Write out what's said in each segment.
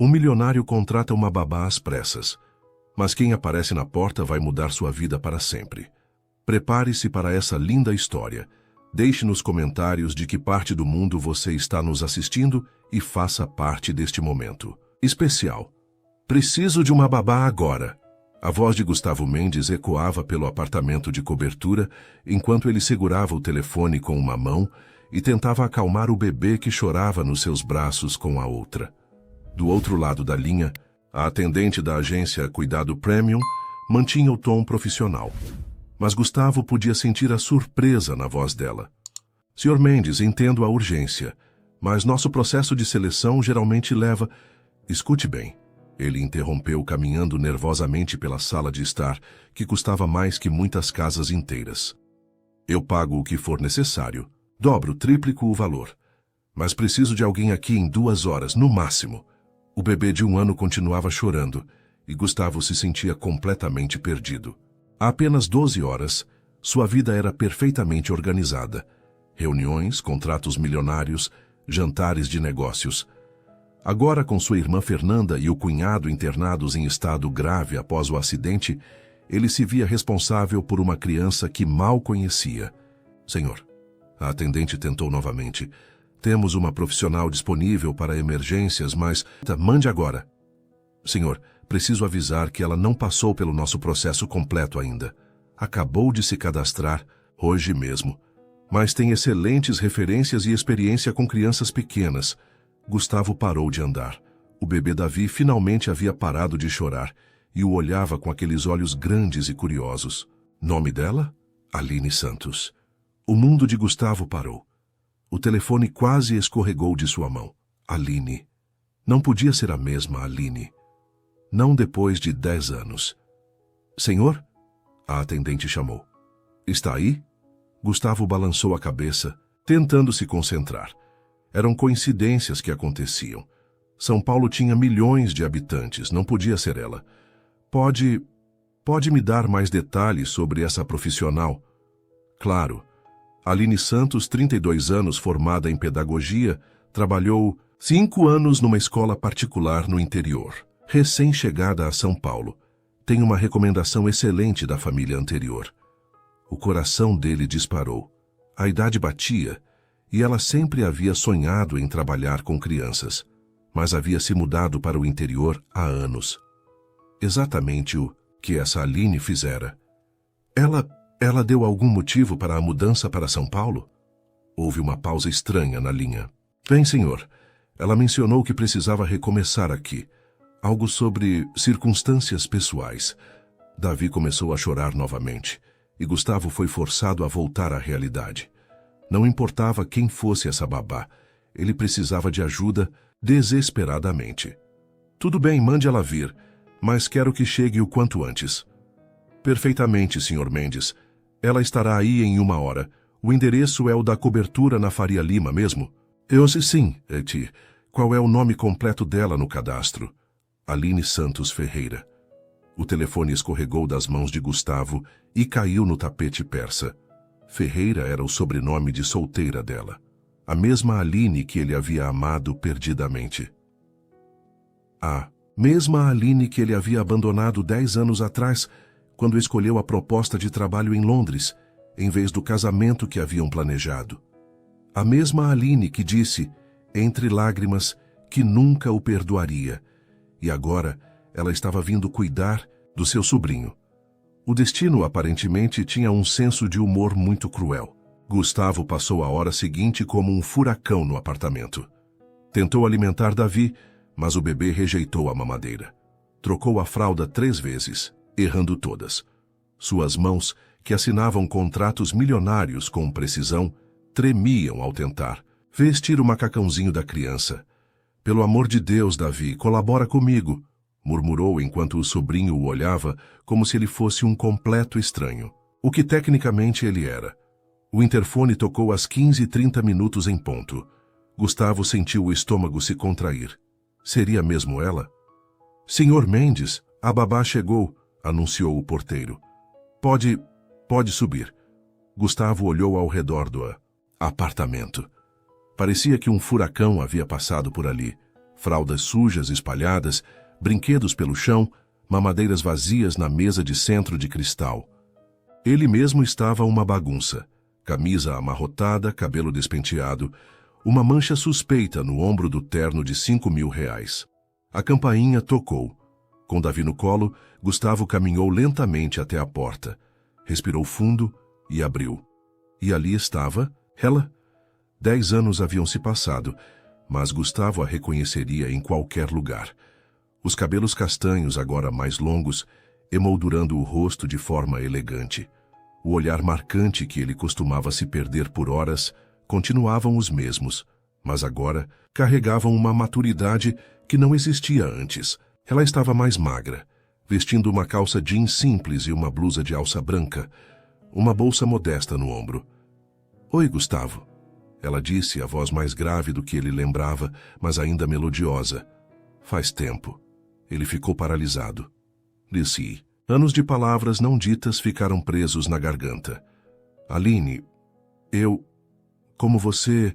Um milionário contrata uma babá às pressas, mas quem aparece na porta vai mudar sua vida para sempre. Prepare-se para essa linda história. Deixe nos comentários de que parte do mundo você está nos assistindo e faça parte deste momento especial. Preciso de uma babá agora. A voz de Gustavo Mendes ecoava pelo apartamento de cobertura enquanto ele segurava o telefone com uma mão e tentava acalmar o bebê que chorava nos seus braços com a outra. Do outro lado da linha, a atendente da agência Cuidado Premium mantinha o tom profissional. Mas Gustavo podia sentir a surpresa na voz dela. Sr. Mendes, entendo a urgência, mas nosso processo de seleção geralmente leva... Escute bem. Ele interrompeu caminhando nervosamente pela sala de estar, que custava mais que muitas casas inteiras. Eu pago o que for necessário. Dobro, triplico o valor. Mas preciso de alguém aqui em 2 horas, no máximo. O bebê de 1 ano continuava chorando, e Gustavo se sentia completamente perdido. Há apenas 12 horas, sua vida era perfeitamente organizada. Reuniões, contratos milionários, jantares de negócios. Agora, com sua irmã Fernanda e o cunhado internados em estado grave após o acidente, ele se via responsável por uma criança que mal conhecia. Senhor, a atendente tentou novamente. Temos uma profissional disponível para emergências, mas... Mande agora. Senhor, preciso avisar que ela não passou pelo nosso processo completo ainda. Acabou de se cadastrar hoje mesmo. Mas tem excelentes referências e experiência com crianças pequenas. Gustavo parou de andar. O bebê Davi finalmente havia parado de chorar e o olhava com aqueles olhos grandes e curiosos. Nome dela? Aline Santos. O mundo de Gustavo parou. O telefone quase escorregou de sua mão. Aline. Não podia ser a mesma Aline. Não depois de 10 anos. Senhor? A atendente chamou. Está aí? Gustavo balançou a cabeça, tentando se concentrar. Eram coincidências que aconteciam. São Paulo tinha milhões de habitantes, não podia ser ela. Pode me dar mais detalhes sobre essa profissional? Claro. Aline Santos, 32 anos, formada em pedagogia, trabalhou 5 anos numa escola particular no interior. Recém-chegada a São Paulo, tem uma recomendação excelente da família anterior. O coração dele disparou. A idade batia, e ela sempre havia sonhado em trabalhar com crianças, mas havia se mudado para o interior há anos. Exatamente o que essa Aline fizera. Ela deu algum motivo para a mudança para São Paulo? Houve uma pausa estranha na linha. Bem, senhor, ela mencionou que precisava recomeçar aqui. Algo sobre circunstâncias pessoais. Davi começou a chorar novamente, e Gustavo foi forçado a voltar à realidade. Não importava quem fosse essa babá, ele precisava de ajuda desesperadamente. Tudo bem, mande ela vir, mas quero que chegue o quanto antes. Perfeitamente, Sr. Mendes. Ela estará aí em 1 hora. O endereço é o da cobertura na Faria Lima mesmo? Eu sei sim, Eti. Qual é o nome completo dela no cadastro? Aline Santos Ferreira. O telefone escorregou das mãos de Gustavo e caiu no tapete persa. Ferreira era o sobrenome de solteira dela. A mesma Aline que ele havia amado perdidamente. A mesma Aline que ele havia abandonado 10 anos atrás, quando escolheu a proposta de trabalho em Londres, em vez do casamento que haviam planejado. A mesma Aline que disse, entre lágrimas, que nunca o perdoaria. E agora ela estava vindo cuidar do seu sobrinho. O destino, aparentemente, tinha um senso de humor muito cruel. Gustavo passou a hora seguinte como um furacão no apartamento. Tentou alimentar Davi, mas o bebê rejeitou a mamadeira. Trocou a fralda 3 vezes, errando todas. Suas mãos, que assinavam contratos milionários com precisão, tremiam ao tentar vestir o macacãozinho da criança. Pelo amor de Deus, Davi, colabora comigo, murmurou enquanto o sobrinho o olhava como se ele fosse um completo estranho, o que tecnicamente ele era. O interfone tocou às 15h30 em ponto. Gustavo sentiu o estômago se contrair. Seria mesmo ela? Senhor Mendes, a babá chegou, anunciou o porteiro. Pode subir. Gustavo olhou ao redor do apartamento. Parecia que um furacão havia passado por ali. Fraldas sujas espalhadas, brinquedos pelo chão, mamadeiras vazias na mesa de centro de cristal. Ele mesmo estava uma bagunça. Camisa amarrotada, cabelo despenteado, uma mancha suspeita no ombro do terno de R$ 5.000. A campainha tocou. Com Davi no colo, Gustavo caminhou lentamente até a porta. Respirou fundo e abriu. E ali estava ela. 10 anos haviam se passado, mas Gustavo a reconheceria em qualquer lugar. Os cabelos castanhos, agora mais longos, emoldurando o rosto de forma elegante. O olhar marcante que ele costumava se perder por horas continuavam os mesmos, mas agora carregavam uma maturidade que não existia antes. Ela estava mais magra, vestindo uma calça jeans simples e uma blusa de alça branca, uma bolsa modesta no ombro. "Oi, Gustavo", ela disse, a voz mais grave do que ele lembrava, mas ainda melodiosa. "Faz tempo." Ele ficou paralisado. Disse. Anos de palavras não ditas ficaram presos na garganta. "Aline, como você...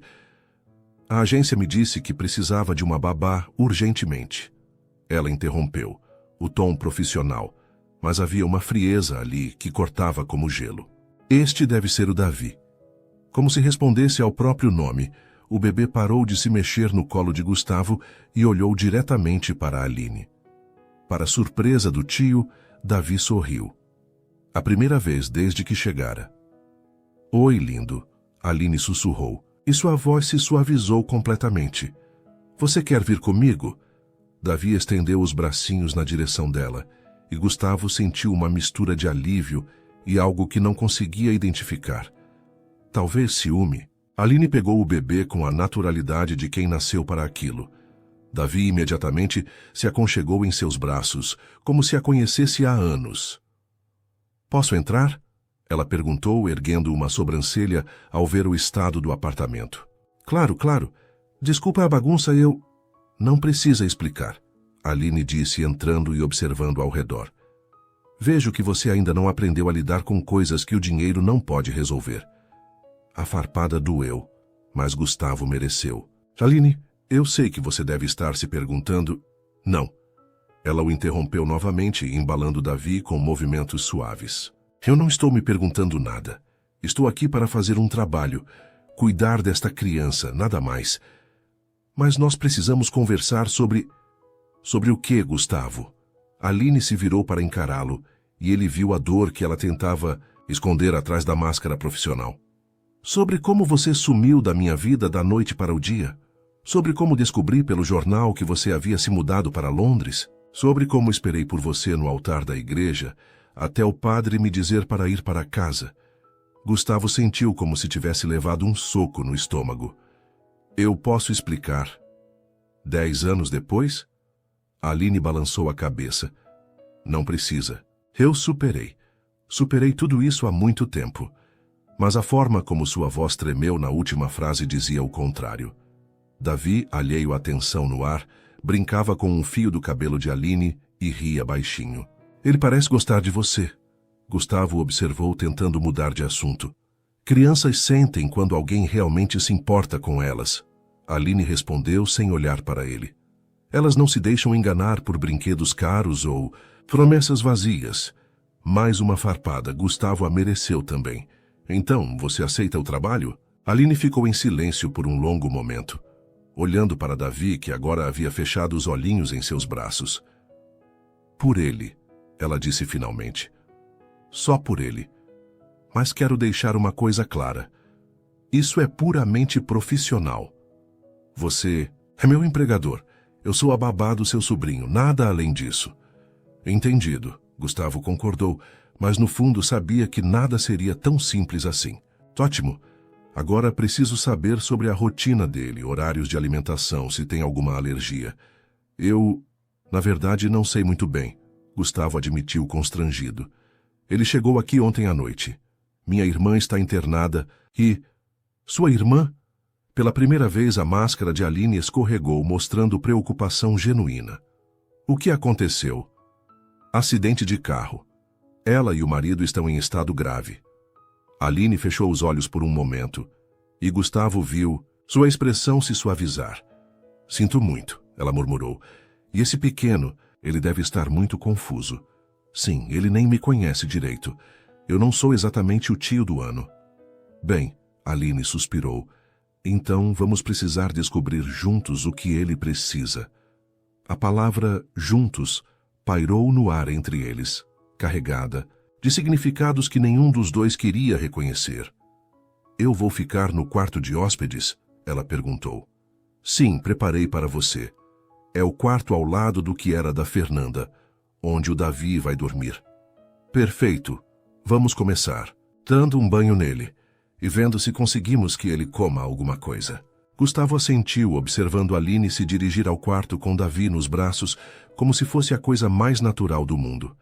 A agência me disse que precisava de uma babá urgentemente." Ela interrompeu, o tom profissional, mas havia uma frieza ali que cortava como gelo. "Este deve ser o Davi." Como se respondesse ao próprio nome, o bebê parou de se mexer no colo de Gustavo e olhou diretamente para Aline. Para surpresa do tio, Davi sorriu. A primeira vez desde que chegara. "Oi, lindo", Aline sussurrou, e sua voz se suavizou completamente. "Você quer vir comigo?" Davi estendeu os bracinhos na direção dela, e Gustavo sentiu uma mistura de alívio e algo que não conseguia identificar. Talvez ciúme. Aline pegou o bebê com a naturalidade de quem nasceu para aquilo. Davi imediatamente se aconchegou em seus braços, como se a conhecesse há anos. "Posso entrar?" ela perguntou, erguendo uma sobrancelha ao ver o estado do apartamento. Claro. Desculpa a bagunça, eu..." "Não precisa explicar", Aline disse, entrando e observando ao redor. "Vejo que você ainda não aprendeu a lidar com coisas que o dinheiro não pode resolver." A farpada doeu, mas Gustavo mereceu. "Aline, eu sei que você deve estar se perguntando..." "Não." Ela o interrompeu novamente, embalando Davi com movimentos suaves. "Eu não estou me perguntando nada. Estou aqui para fazer um trabalho, cuidar desta criança, nada mais. Mas nós precisamos conversar sobre... Sobre o quê, Gustavo?" Aline se virou para encará-lo, e ele viu a dor que ela tentava esconder atrás da máscara profissional. "Sobre como você sumiu da minha vida da noite para o dia. Sobre como descobri pelo jornal que você havia se mudado para Londres. Sobre como esperei por você no altar da igreja, até o padre me dizer para ir para casa." Gustavo sentiu como se tivesse levado um soco no estômago. "Eu posso explicar." 10 anos depois? Aline balançou a cabeça. "Não precisa. Eu superei. Superei tudo isso há muito tempo." Mas a forma como sua voz tremeu na última frase dizia o contrário. Davi, alheio à tensão no ar, brincava com um fio do cabelo de Aline e ria baixinho. "Ele parece gostar de você", Gustavo observou, tentando mudar de assunto. "Crianças sentem quando alguém realmente se importa com elas." Aline respondeu sem olhar para ele. "Elas não se deixam enganar por brinquedos caros ou promessas vazias." Mais uma farpada, Gustavo a mereceu também. "Então, você aceita o trabalho?" Aline ficou em silêncio por um longo momento, olhando para Davi, que agora havia fechado os olhinhos em seus braços. "Por ele", ela disse finalmente. "Só por ele. Mas quero deixar uma coisa clara. Isso é puramente profissional. Você é meu empregador. Eu sou a babá do seu sobrinho, nada além disso." "Entendido", Gustavo concordou, mas no fundo sabia que nada seria tão simples assim. "Ótimo. Agora preciso saber sobre a rotina dele, horários de alimentação, se tem alguma alergia. Na verdade, não sei muito bem", Gustavo admitiu constrangido. "Ele chegou aqui ontem à noite. Minha irmã está internada e..." "Sua irmã?" Pela primeira vez, a máscara de Aline escorregou, mostrando preocupação genuína. "O que aconteceu?" "Acidente de carro. Ela e o marido estão em estado grave." Aline fechou os olhos por um momento, e Gustavo viu sua expressão se suavizar. "Sinto muito." ela murmurou. E esse pequeno, ele deve estar muito confuso. Sim, ele nem me conhece direito. Eu não sou exatamente o tio do ano. Bem, Aline suspirou. Então vamos precisar descobrir juntos o que ele precisa. A palavra juntos pairou no ar entre eles, carregada de significados que nenhum dos dois queria reconhecer. Eu vou ficar no quarto de hóspedes? Ela perguntou. Sim, preparei para você. É o quarto ao lado do que era da Fernanda, onde o Davi vai dormir. Perfeito. Vamos começar, dando um banho nele e vendo se conseguimos que ele coma alguma coisa. Gustavo assentiu, observando Aline se dirigir ao quarto com Davi nos braços, como se fosse a coisa mais natural do mundo.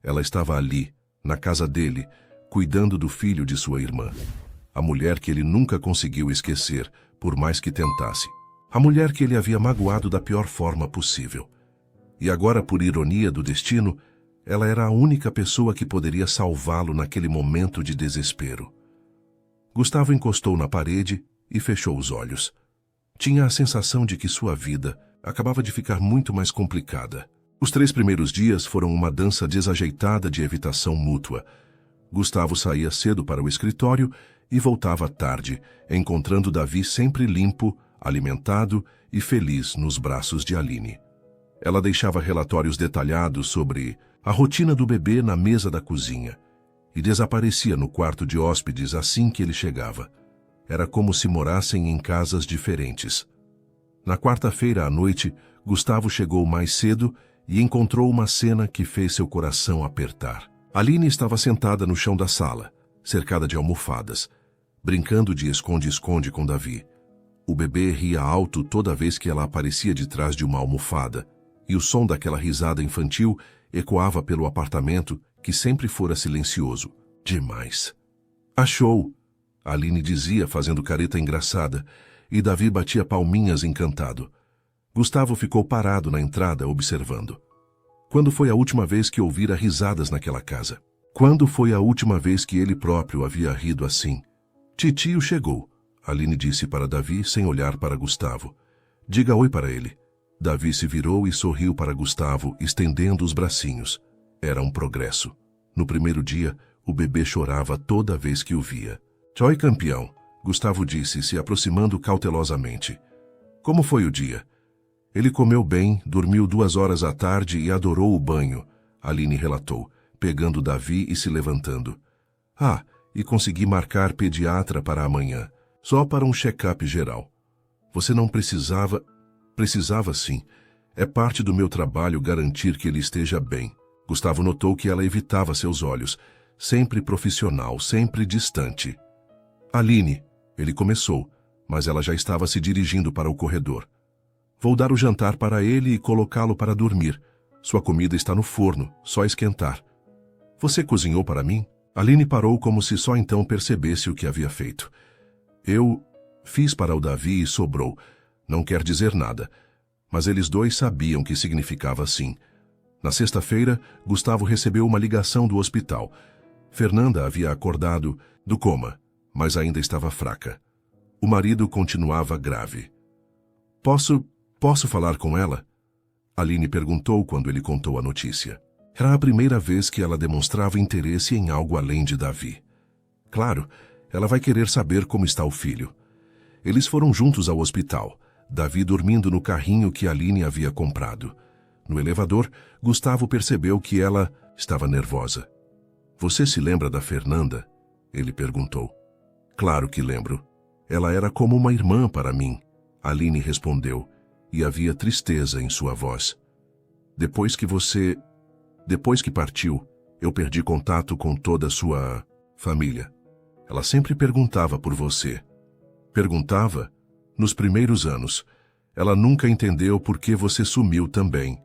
Ela estava ali, na casa dele, cuidando do filho de sua irmã. A mulher que ele nunca conseguiu esquecer, por mais que tentasse. A mulher que ele havia magoado da pior forma possível. E agora, por ironia do destino, ela era a única pessoa que poderia salvá-lo naquele momento de desespero. Gustavo encostou na parede e fechou os olhos. Tinha a sensação de que sua vida acabava de ficar muito mais complicada. Os 3 primeiros dias foram uma dança desajeitada de evitação mútua. Gustavo saía cedo para o escritório e voltava tarde, encontrando Davi sempre limpo, alimentado e feliz nos braços de Aline. Ela deixava relatórios detalhados sobre a rotina do bebê na mesa da cozinha e desaparecia no quarto de hóspedes assim que ele chegava. Era como se morassem em casas diferentes. Na quarta-feira à noite, Gustavo chegou mais cedo e encontrou uma cena que fez seu coração apertar. Aline estava sentada no chão da sala, cercada de almofadas, brincando de esconde-esconde com Davi. O bebê ria alto toda vez que ela aparecia de trás de uma almofada, e o som daquela risada infantil ecoava pelo apartamento que sempre fora silencioso. Demais. Achou, Aline dizia fazendo careta engraçada, e Davi batia palminhas encantado. Gustavo ficou parado na entrada observando. Quando foi a última vez que ouvira risadas naquela casa? Quando foi a última vez que ele próprio havia rido assim? Titio chegou, Aline disse para Davi sem olhar para Gustavo. Diga oi para ele. Davi se virou e sorriu para Gustavo, estendendo os bracinhos. Era um progresso. No primeiro dia, o bebê chorava toda vez que o via. Tchau, campeão, Gustavo disse, se aproximando cautelosamente. Como foi o dia? Ele comeu bem, dormiu 2 horas à tarde e adorou o banho, Aline relatou, pegando Davi e se levantando. Ah, e consegui marcar pediatra para amanhã, só para um check-up geral. Você não precisava... Precisava sim. É parte do meu trabalho garantir que ele esteja bem. Gustavo notou que ela evitava seus olhos, sempre profissional, sempre distante. Aline, ele começou, mas ela já estava se dirigindo para o corredor. Vou dar o jantar para ele e colocá-lo para dormir. Sua comida está no forno, só esquentar. Você cozinhou para mim? Aline parou como se só então percebesse o que havia feito. Eu fiz para o Davi e sobrou. Não quer dizer nada, mas eles dois sabiam que significava sim. Na sexta-feira, Gustavo recebeu uma ligação do hospital. Fernanda havia acordado do coma, mas ainda estava fraca. O marido continuava grave. Posso falar com ela? Aline perguntou quando ele contou a notícia. Era a primeira vez que ela demonstrava interesse em algo além de Davi. Claro, ela vai querer saber como está o filho. Eles foram juntos ao hospital, Davi dormindo no carrinho que Aline havia comprado. No elevador, Gustavo percebeu que ela estava nervosa. Você se lembra da Fernanda? Ele perguntou. Claro que lembro. Ela era como uma irmã para mim, Aline respondeu, e havia tristeza em sua voz. Depois que partiu, eu perdi contato com toda a sua família. Ela sempre perguntava por você. Perguntava? Nos primeiros anos. Ela nunca entendeu por que você sumiu também.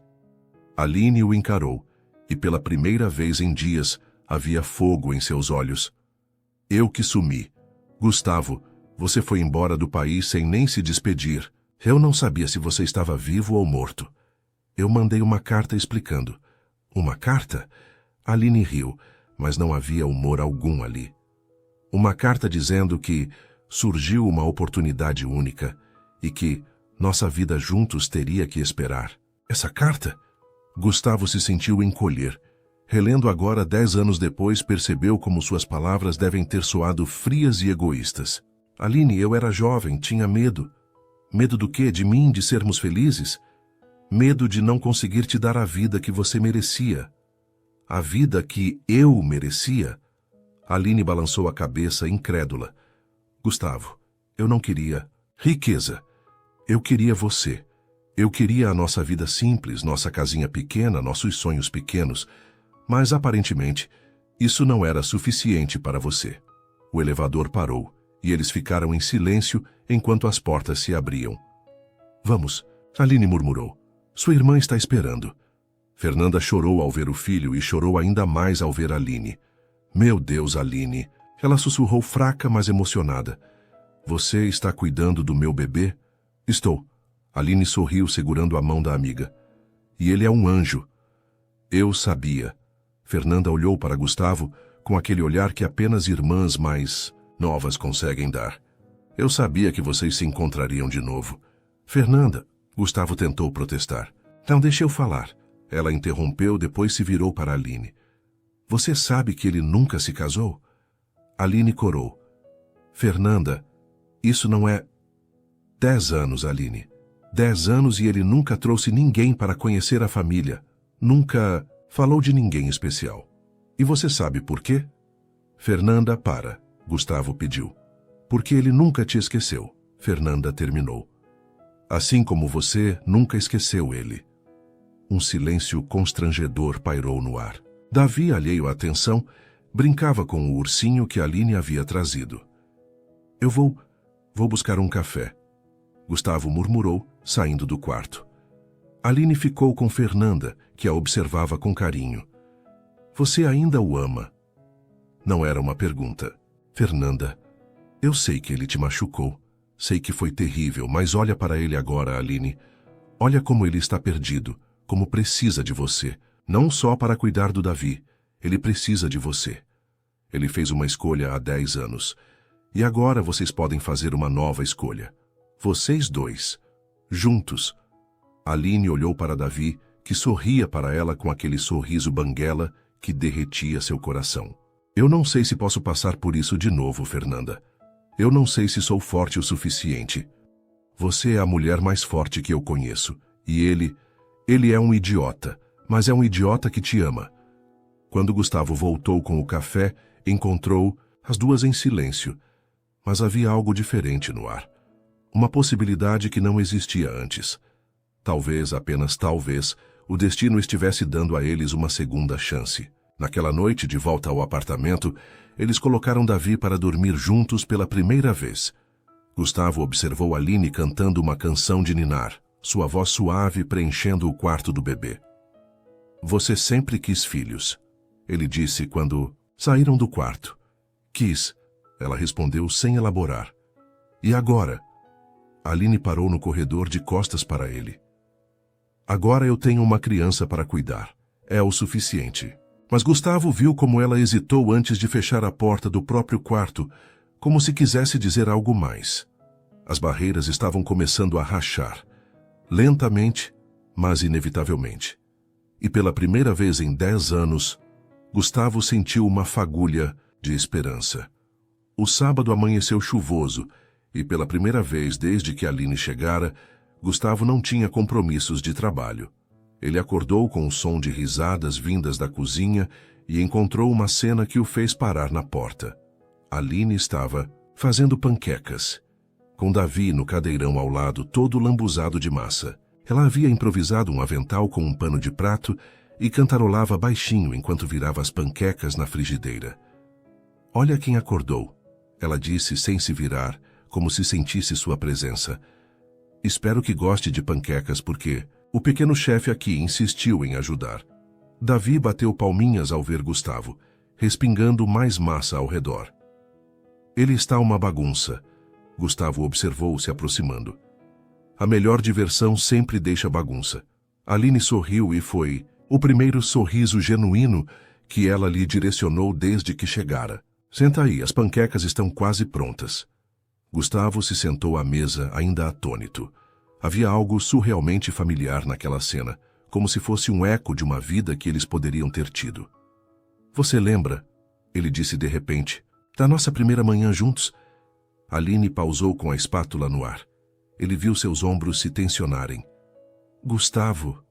Aline o encarou, e pela primeira vez em dias havia fogo em seus olhos. Eu que sumi. Gustavo, você foi embora do país sem nem se despedir. Eu não sabia se você estava vivo ou morto. Eu mandei uma carta explicando. Uma carta? Aline riu, mas não havia humor algum ali. Uma carta dizendo que surgiu uma oportunidade única e que, Nossa vida juntos teria que esperar. Essa carta? Gustavo se sentiu encolher. Relendo agora, 10 anos depois, percebeu como suas palavras devem ter soado frias e egoístas. Aline, eu era jovem, tinha medo. Medo do quê? De mim, de sermos felizes? Medo de não conseguir te dar a vida que você merecia. A vida que eu merecia? Aline balançou a cabeça, incrédula. Gustavo, eu não queria riqueza. Eu queria você. Eu queria a nossa vida simples, nossa casinha pequena, nossos sonhos pequenos. Mas, aparentemente, isso não era suficiente para você. O elevador parou e eles ficaram em silêncio enquanto as portas se abriam. Vamos, Aline murmurou. Sua irmã está esperando. Fernanda chorou ao ver o filho e chorou ainda mais ao ver Aline. Meu Deus, Aline! Ela sussurrou fraca, mas emocionada. Você está cuidando do meu bebê? Estou. Aline sorriu segurando a mão da amiga. E ele é um anjo. Eu sabia. Fernanda olhou para Gustavo com aquele olhar que apenas irmãs mais novas conseguem dar. Eu sabia que vocês se encontrariam de novo. Fernanda, Gustavo tentou protestar. Não, deixe eu falar. Ela interrompeu, depois se virou para Aline. Você sabe que ele nunca se casou? Aline corou. Fernanda, isso não é... 10 anos, Aline. 10 anos e ele nunca trouxe ninguém para conhecer a família. Nunca falou de ninguém especial. E você sabe por quê? Fernanda, para. Gustavo pediu. Porque ele nunca te esqueceu. Fernanda terminou. Assim como você nunca esqueceu ele. Um silêncio constrangedor pairou no ar. Davi, alheio à atenção, brincava com o ursinho que Aline havia trazido. Eu vou buscar um café. Gustavo murmurou, saindo do quarto. Aline ficou com Fernanda, que a observava com carinho. Você ainda o ama? Não era uma pergunta. Fernanda, eu sei que ele te machucou. Sei que foi terrível, mas olha para ele agora, Aline. Olha como ele está perdido, como precisa de você. Não só para cuidar do Davi. Ele precisa de você. Ele fez uma escolha há 10 anos. E agora vocês podem fazer uma nova escolha. Vocês dois. Juntos. Aline olhou para Davi, que sorria para ela com aquele sorriso banguela que derretia seu coração. Eu não sei se posso passar por isso de novo, Fernanda. Eu não sei se sou forte o suficiente. Você é a mulher mais forte que eu conheço. E ele é um idiota, mas é um idiota que te ama. Quando Gustavo voltou com o café, encontrou as duas em silêncio. Mas havia algo diferente no ar. Uma possibilidade que não existia antes. Talvez, apenas talvez, o destino estivesse dando a eles uma segunda chance. Naquela noite, de volta ao apartamento, eles colocaram Davi para dormir juntos pela primeira vez. Gustavo observou Aline cantando uma canção de ninar, sua voz suave preenchendo o quarto do bebê. Você sempre quis filhos, ele disse quando saíram do quarto. Quis, ela respondeu sem elaborar. E agora? Aline parou no corredor de costas para ele. Agora eu tenho uma criança para cuidar. É o suficiente. Mas Gustavo viu como ela hesitou antes de fechar a porta do próprio quarto, como se quisesse dizer algo mais. As barreiras estavam começando a rachar. Lentamente, mas inevitavelmente. E pela primeira vez em 10 anos, Gustavo sentiu uma fagulha de esperança. O sábado amanheceu chuvoso, e pela primeira vez desde que Aline chegara, Gustavo não tinha compromissos de trabalho. Ele acordou com o som de risadas vindas da cozinha e encontrou uma cena que o fez parar na porta. Aline estava fazendo panquecas, com Davi no cadeirão ao lado, todo lambuzado de massa. Ela havia improvisado um avental com um pano de prato e cantarolava baixinho enquanto virava as panquecas na frigideira. Olha quem acordou, ela disse sem se virar, como se sentisse sua presença. Espero que goste de panquecas porque o pequeno chefe aqui insistiu em ajudar. Davi bateu palminhas ao ver Gustavo, respingando mais massa ao redor. Ele está uma bagunça, Gustavo observou se aproximando. A melhor diversão sempre deixa bagunça. Aline sorriu e foi o primeiro sorriso genuíno que ela lhe direcionou desde que chegara. Senta aí, as panquecas estão quase prontas. Gustavo se sentou à mesa, ainda atônito. Havia algo surrealmente familiar naquela cena, como se fosse um eco de uma vida que eles poderiam ter tido. Você lembra, ele disse de repente, da nossa primeira manhã juntos? Aline pausou com a espátula no ar. Ele viu seus ombros se tensionarem. Gustavo,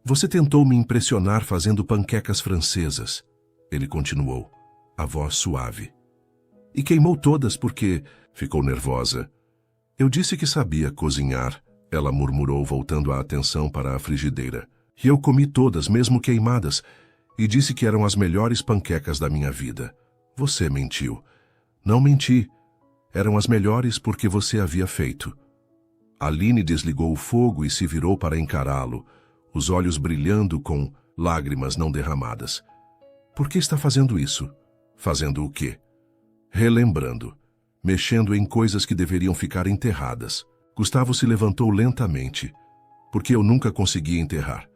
você tentou me impressionar fazendo panquecas francesas. Ele continuou, a voz suave. E queimou todas porque ficou nervosa. Eu disse que sabia cozinhar, ela murmurou voltando a atenção para a frigideira. E eu comi todas, mesmo queimadas, e disse que eram as melhores panquecas da minha vida. Você mentiu. Não menti. Eram as melhores porque você havia feito. Aline desligou o fogo e se virou para encará-lo, os olhos brilhando com lágrimas não derramadas. Por que está fazendo isso? Fazendo o quê? Relembrando, mexendo em coisas que deveriam ficar enterradas. Gustavo se levantou lentamente, porque eu nunca consegui enterrar.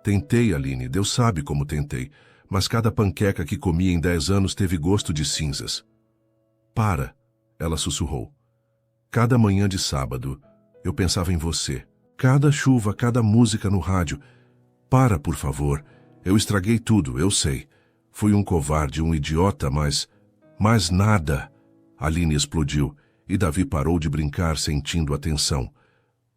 Tentei, Aline, Deus sabe como tentei, mas cada panqueca que comi em 10 anos teve gosto de cinzas. Para, ela sussurrou. Cada manhã de sábado, eu pensava em você. Cada chuva, cada música no rádio. Para, por favor. Eu estraguei tudo, eu sei. Fui um covarde, um idiota, mas nada. Aline explodiu, e Davi parou de brincar sentindo a tensão.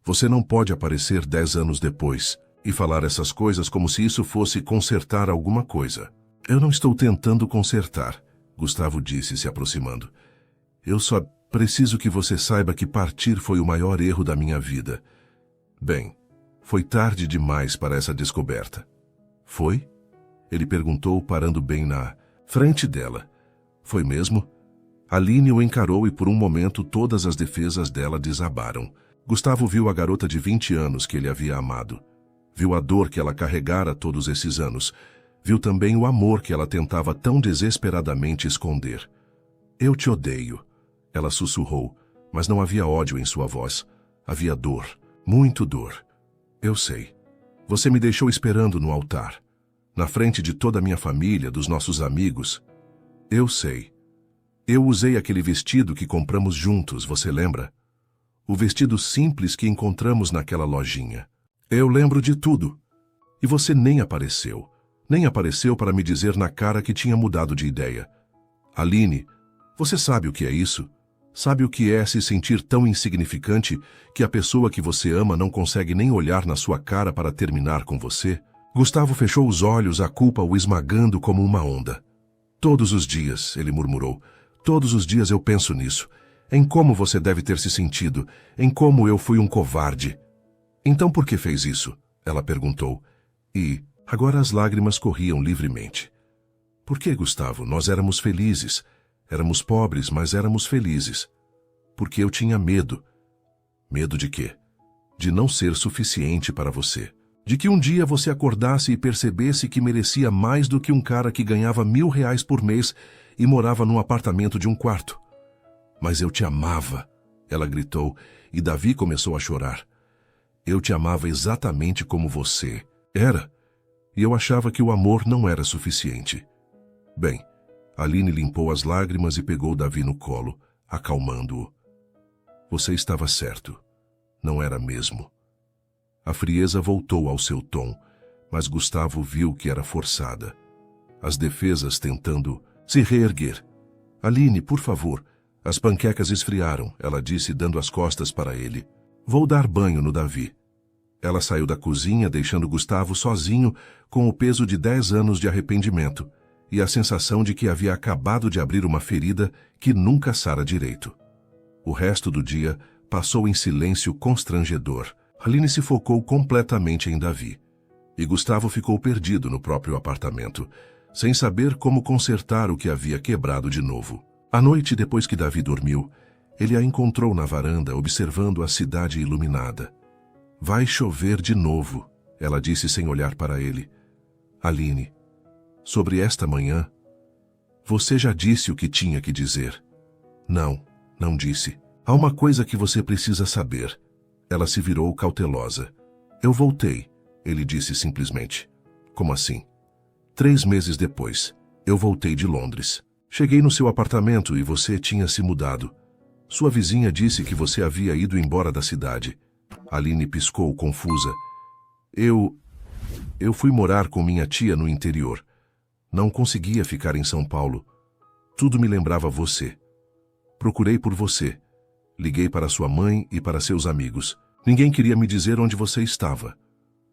Você não pode aparecer 10 anos depois e falar essas coisas como se isso fosse consertar alguma coisa. Eu não estou tentando consertar, Gustavo disse, se aproximando. Eu só preciso que você saiba que partir foi o maior erro da minha vida. Bem, foi tarde demais para essa descoberta. Foi? Ele perguntou, parando bem na frente dela. Foi mesmo? Aline o encarou e por um momento todas as defesas dela desabaram. Gustavo viu a garota de 20 anos que ele havia amado. Viu a dor que ela carregara todos esses anos. Viu também o amor que ela tentava tão desesperadamente esconder. Eu te odeio, ela sussurrou, mas não havia ódio em sua voz. Havia dor, muito dor. Eu sei. Você me deixou esperando no altar, na frente de toda a minha família, dos nossos amigos. Eu sei. Eu usei aquele vestido que compramos juntos, você lembra? O vestido simples que encontramos naquela lojinha. Eu lembro de tudo. E você nem apareceu. Nem apareceu para me dizer na cara que tinha mudado de ideia. Aline, você sabe o que é isso? Sabe o que é se sentir tão insignificante que a pessoa que você ama não consegue nem olhar na sua cara para terminar com você? Gustavo fechou os olhos, a culpa o esmagando como uma onda. Todos os dias, ele murmurou, todos os dias eu penso nisso, em como você deve ter se sentido, em como eu fui um covarde. Então por que fez isso? Ela perguntou. E agora as lágrimas corriam livremente. Por que, Gustavo? Nós éramos felizes. Éramos pobres, mas éramos felizes. Porque eu tinha medo. Medo de quê? De não ser suficiente para você. De que um dia você acordasse e percebesse que merecia mais do que um cara que ganhava R$1.000 por mês e morava num apartamento de um quarto. Mas eu te amava, ela gritou, e Davi começou a chorar. Eu te amava exatamente como você era, e eu achava que o amor não era suficiente. Bem, Aline limpou as lágrimas e pegou Davi no colo, acalmando-o. Você estava certo. Não era mesmo. A frieza voltou ao seu tom, mas Gustavo viu que era forçada. As defesas tentando se reerguer. Aline, por favor. As panquecas esfriaram, ela disse, dando as costas para ele. Vou dar banho no Davi. Ela saiu da cozinha, deixando Gustavo sozinho, com o peso de 10 anos de arrependimento e a sensação de que havia acabado de abrir uma ferida que nunca sara direito. O resto do dia passou em silêncio constrangedor. Aline se focou completamente em Davi. E Gustavo ficou perdido no próprio apartamento, sem saber como consertar o que havia quebrado de novo. À noite, depois que Davi dormiu, ele a encontrou na varanda, observando a cidade iluminada. Vai chover de novo, ela disse sem olhar para ele. Aline, sobre esta manhã, você já disse o que tinha que dizer. Não disse. Há uma coisa que você precisa saber. Ela se virou cautelosa. Eu voltei, ele disse simplesmente. Como assim? 3 meses depois, eu voltei de Londres. Cheguei no seu apartamento e você tinha se mudado. Sua vizinha disse que você havia ido embora da cidade. Aline piscou, confusa. Eu fui morar com minha tia no interior. Não conseguia ficar em São Paulo. Tudo me lembrava você. Procurei por você. Liguei para sua mãe e para seus amigos. Ninguém queria me dizer onde você estava.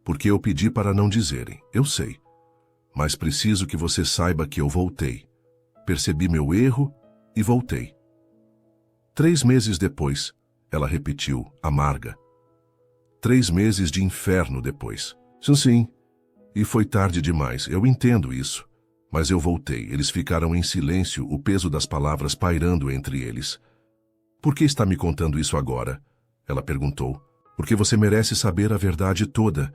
Porque eu pedi para não dizerem. Eu sei. Mas preciso que você saiba que eu voltei. Percebi meu erro e voltei. 3 meses depois, ela repetiu, amarga. 3 meses de inferno depois. Sim. E foi tarde demais, eu entendo isso. Mas eu voltei. Eles ficaram em silêncio, o peso das palavras pairando entre eles. Por que está me contando isso agora? Ela perguntou. Porque você merece saber a verdade toda.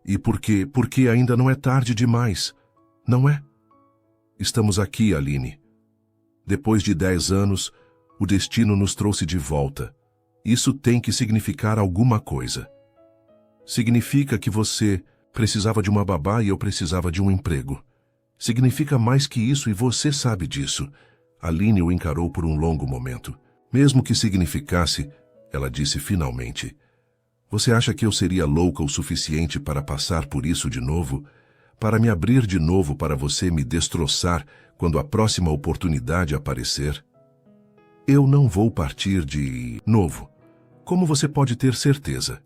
E porque ainda não é tarde demais. Não é? Estamos aqui, Aline. Depois de 10 anos, o destino nos trouxe de volta. Isso tem que significar alguma coisa. Significa que você precisava de uma babá e eu precisava de um emprego. Significa mais que isso e você sabe disso. Aline o encarou por um longo momento. Mesmo que significasse, ela disse finalmente. Você acha que eu seria louca o suficiente para passar por isso de novo? Para me abrir de novo para você me destroçar quando a próxima oportunidade aparecer? Eu não vou partir de novo. Como você pode ter certeza?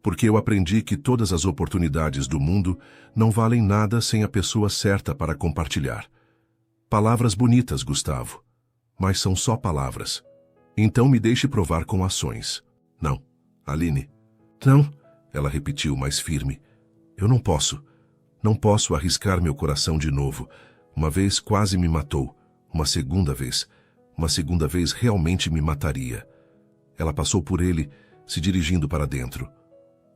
Porque eu aprendi que todas as oportunidades do mundo não valem nada sem a pessoa certa para compartilhar. Palavras bonitas, Gustavo, mas são só palavras. Então me deixe provar com ações. Não, Aline. Não, ela repetiu mais firme. Eu não posso. Não posso arriscar meu coração de novo. Uma vez quase me matou. Uma segunda vez realmente me mataria. Ela passou por ele, se dirigindo para dentro.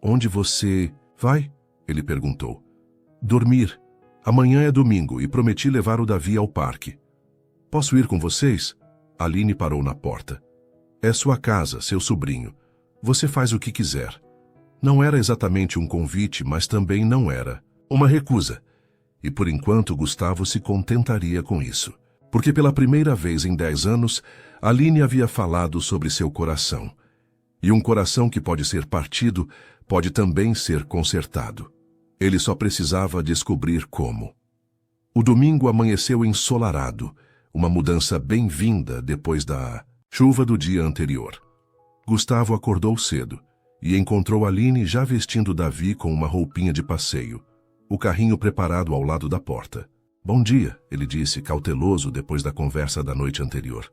Onde você vai? Ele perguntou. Dormir. Amanhã é domingo e prometi levar o Davi ao parque. Posso ir com vocês? Aline parou na porta. É sua casa, seu sobrinho. Você faz o que quiser. Não era exatamente um convite, mas também não era uma recusa. E por enquanto Gustavo se contentaria com isso. Porque pela primeira vez em 10 anos, Aline havia falado sobre seu coração. E um coração que pode ser partido pode também ser consertado. Ele só precisava descobrir como. O domingo amanheceu ensolarado, uma mudança bem-vinda depois da chuva do dia anterior. Gustavo acordou cedo e encontrou Aline já vestindo Davi com uma roupinha de passeio, o carrinho preparado ao lado da porta. Bom dia, ele disse, cauteloso depois da conversa da noite anterior.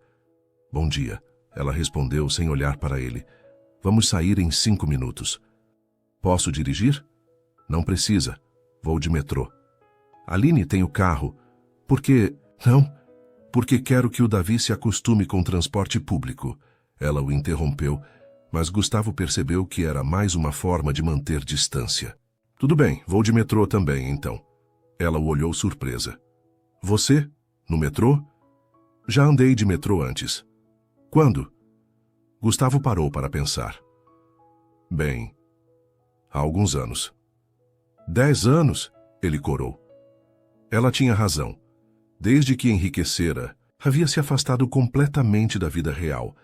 Bom dia, ela respondeu sem olhar para ele. Vamos sair em 5 minutos. Posso dirigir? Não precisa. Vou de metrô. Aline tem o carro. Por que... Não? Porque quero que o Davi se acostume com o transporte público. Ela o interrompeu, mas Gustavo percebeu que era mais uma forma de manter distância. Tudo bem, vou de metrô também, então. Ela o olhou surpresa. Você? No metrô? Já andei de metrô antes. Quando? Gustavo parou para pensar. Bem, há alguns anos. 10 anos? Ele corou. Ela tinha razão. Desde que enriquecera, havia se afastado completamente da vida real,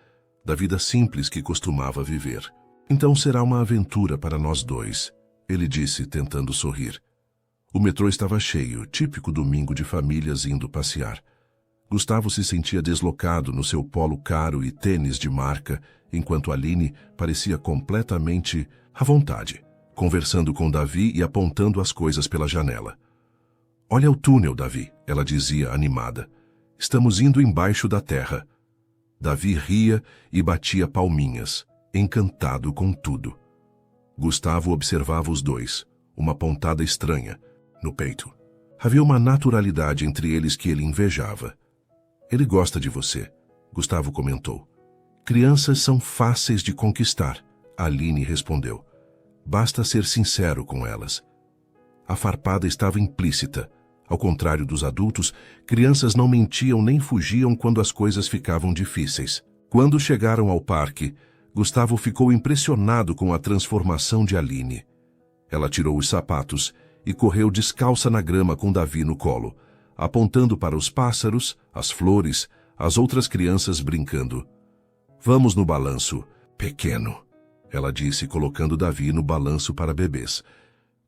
da vida simples que costumava viver. Então será uma aventura para nós dois, ele disse, tentando sorrir. O metrô estava cheio, típico domingo de famílias indo passear. Gustavo se sentia deslocado no seu polo caro e tênis de marca, enquanto Aline parecia completamente à vontade, conversando com Davi e apontando as coisas pela janela. Olha o túnel, Davi, ela dizia animada. Estamos indo embaixo da terra. Davi ria e batia palminhas, encantado com tudo. Gustavo observava os dois, uma pontada estranha no peito. Havia uma naturalidade entre eles que ele invejava. Ele gosta de você, Gustavo comentou. Crianças são fáceis de conquistar, Aline respondeu. Basta ser sincero com elas. A farpada estava implícita. Ao contrário dos adultos, crianças não mentiam nem fugiam quando as coisas ficavam difíceis. Quando chegaram ao parque, Gustavo ficou impressionado com a transformação de Aline. Ela tirou os sapatos e correu descalça na grama com Davi no colo, apontando para os pássaros, as flores, as outras crianças brincando. Vamos no balanço, pequeno. ela disse, colocando Davi no balanço para bebês.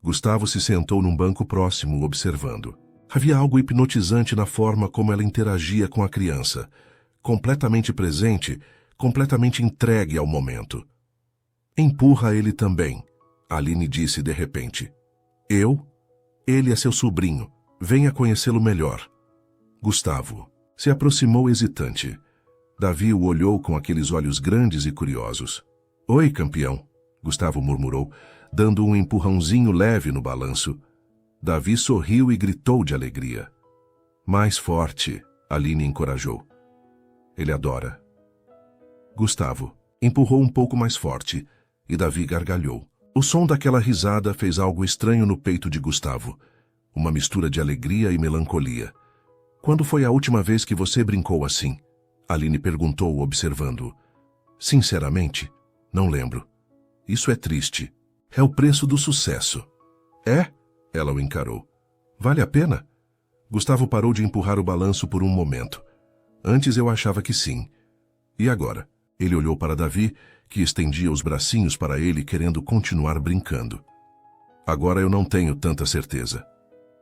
Gustavo se sentou num banco próximo, observando. Havia algo hipnotizante na forma como ela interagia com a criança. Completamente presente, completamente entregue ao momento. Empurra ele também, Aline disse de repente. Eu? Ele é seu sobrinho. Venha conhecê-lo melhor. Gustavo se aproximou hesitante. Davi o olhou com aqueles olhos grandes e curiosos. Oi, campeão, Gustavo murmurou, dando um empurrãozinho leve no balanço. Davi sorriu e gritou de alegria. Mais forte, Aline encorajou. Ele adora. Gustavo empurrou um pouco mais forte e Davi gargalhou. O som daquela risada fez algo estranho no peito de Gustavo. Uma mistura de alegria e melancolia. Quando foi a última vez que você brincou assim? Aline perguntou, observando-o. Sinceramente, não lembro. Isso é triste. É o preço do sucesso. É? Ela o encarou. Vale a pena? Gustavo parou de empurrar o balanço por um momento. Antes eu achava que sim. E agora? Ele olhou para Davi, que estendia os bracinhos para ele, querendo continuar brincando. Agora eu não tenho tanta certeza.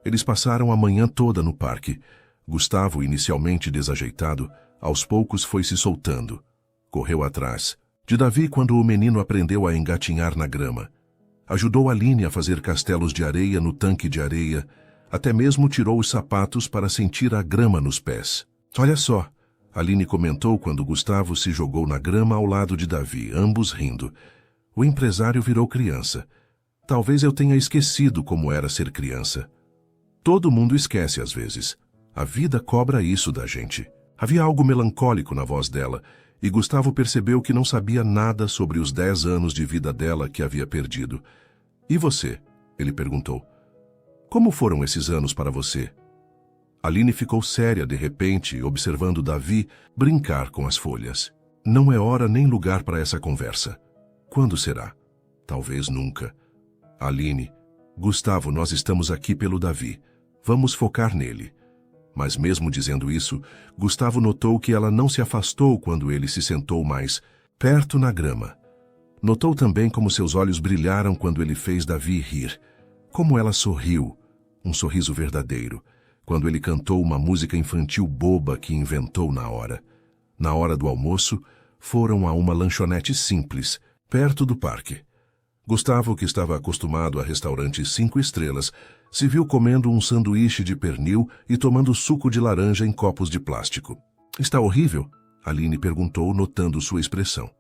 Eles passaram a manhã toda no parque. Gustavo, inicialmente desajeitado, aos poucos foi se soltando. Correu atrás de Davi quando o menino aprendeu a engatinhar na grama. Ajudou Aline a fazer castelos de areia no tanque de areia, até mesmo tirou os sapatos para sentir a grama nos pés. Olha só, Aline comentou quando Gustavo se jogou na grama ao lado de Davi, ambos rindo. O empresário virou criança. Talvez eu tenha esquecido como era ser criança. Todo mundo esquece às vezes. A vida cobra isso da gente. Havia algo melancólico na voz dela, e Gustavo percebeu que não sabia nada sobre os 10 anos de vida dela que havia perdido. E você? Ele perguntou. Como foram esses anos para você? Aline ficou séria de repente, observando Davi brincar com as folhas. Não é hora nem lugar para essa conversa. Quando será? Talvez nunca. Aline, Gustavo, nós estamos aqui pelo Davi. Vamos focar nele. Mas mesmo dizendo isso, Gustavo notou que ela não se afastou quando ele se sentou mais perto na grama. Notou também como seus olhos brilharam quando ele fez Davi rir. Como ela sorriu, um sorriso verdadeiro, quando ele cantou uma música infantil boba que inventou na hora. Na hora do almoço, foram a uma lanchonete simples, perto do parque. Gustavo, que estava acostumado a restaurantes 5 estrelas, se viu comendo um sanduíche de pernil e tomando suco de laranja em copos de plástico. Está horrível? Aline perguntou, notando sua expressão.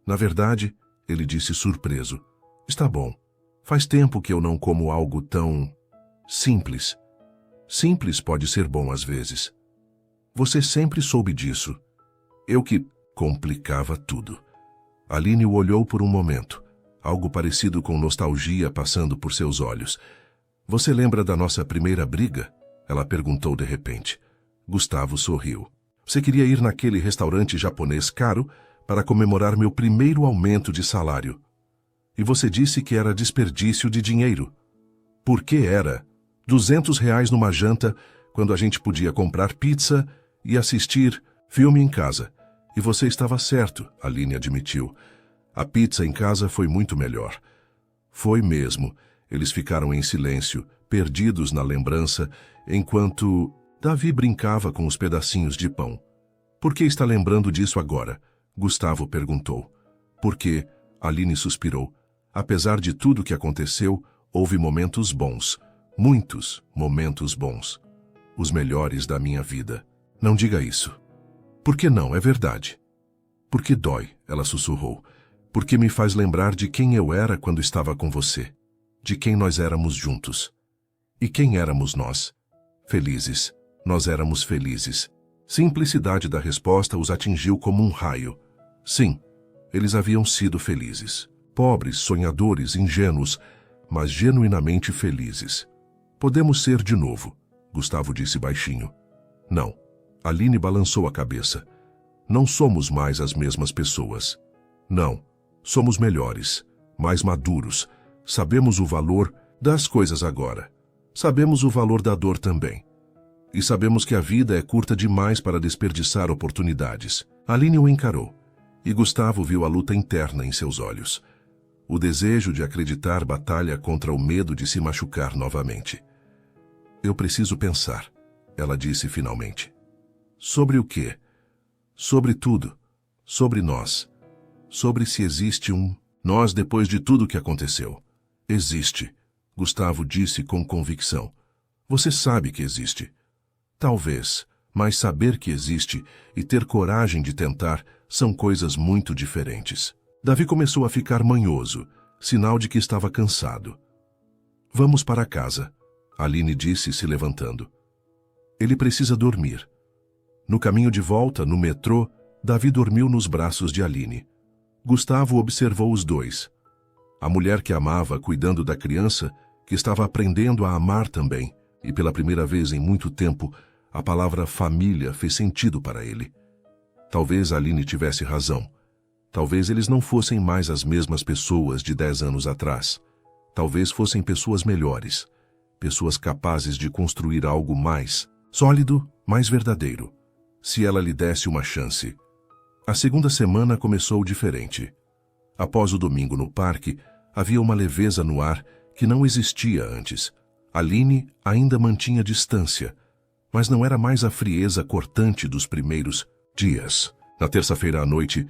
Na verdade, ele disse surpreso. Está bom. Faz tempo que eu não como algo tão simples. Simples pode ser bom às vezes. Você sempre soube disso. Eu que complicava tudo. Aline o olhou por um momento. Algo parecido com nostalgia passando por seus olhos. Você lembra da nossa primeira briga? Ela perguntou de repente. Gustavo sorriu. Você queria ir naquele restaurante japonês caro para comemorar meu primeiro aumento de salário. E você disse que era desperdício de dinheiro. Por que era? R$ 200 numa janta, quando a gente podia comprar pizza e assistir filme em casa. E você estava certo, Aline admitiu. A pizza em casa foi muito melhor. Foi mesmo. Eles ficaram em silêncio, perdidos na lembrança, enquanto Davi brincava com os pedacinhos de pão. Por que está lembrando disso agora? Gustavo perguntou. Porque, Aline suspirou. Apesar de tudo que aconteceu, houve momentos bons. Muitos momentos bons. Os melhores da minha vida. Não diga isso. Por que não? É verdade. Porque dói, ela sussurrou. Porque me faz lembrar de quem eu era quando estava com você. De quem nós éramos juntos. E quem éramos nós? Felizes. Nós éramos felizes. Simplicidade da resposta os atingiu como um raio. Sim, eles haviam sido felizes. Pobres, sonhadores, ingênuos, mas genuinamente felizes. Podemos ser de novo, Gustavo disse baixinho. Não. Aline balançou a cabeça. Não somos mais as mesmas pessoas. Não. Somos melhores, mais maduros. Sabemos o valor das coisas agora. Sabemos o valor da dor também. E sabemos que a vida é curta demais para desperdiçar oportunidades. Aline o encarou, e Gustavo viu a luta interna em seus olhos. O desejo de acreditar batalha contra o medo de se machucar novamente. Eu preciso pensar, ela disse finalmente. Sobre o quê? Sobre tudo. Sobre nós. Sobre se existe um nós depois de tudo que aconteceu. Existe, Gustavo disse com convicção. Você sabe que existe. Talvez, mas saber que existe e ter coragem de tentar são coisas muito diferentes. Davi começou a ficar manhoso, sinal de que estava cansado. Vamos para casa, Aline disse se levantando. Ele precisa dormir. No caminho de volta, no metrô, Davi dormiu nos braços de Aline. Gustavo observou os dois. A mulher que amava cuidando da criança, que estava aprendendo a amar também, e pela primeira vez em muito tempo, a palavra família fez sentido para ele. Talvez Aline tivesse razão. Talvez eles não fossem mais as mesmas pessoas de 10 anos atrás. Talvez fossem pessoas melhores. Pessoas capazes de construir algo mais sólido, mais verdadeiro. Se ela lhe desse uma chance. A segunda semana começou diferente. Após o domingo no parque, havia uma leveza no ar que não existia antes. Aline ainda mantinha distância, mas não era mais a frieza cortante dos primeiros dias. Na terça-feira à noite,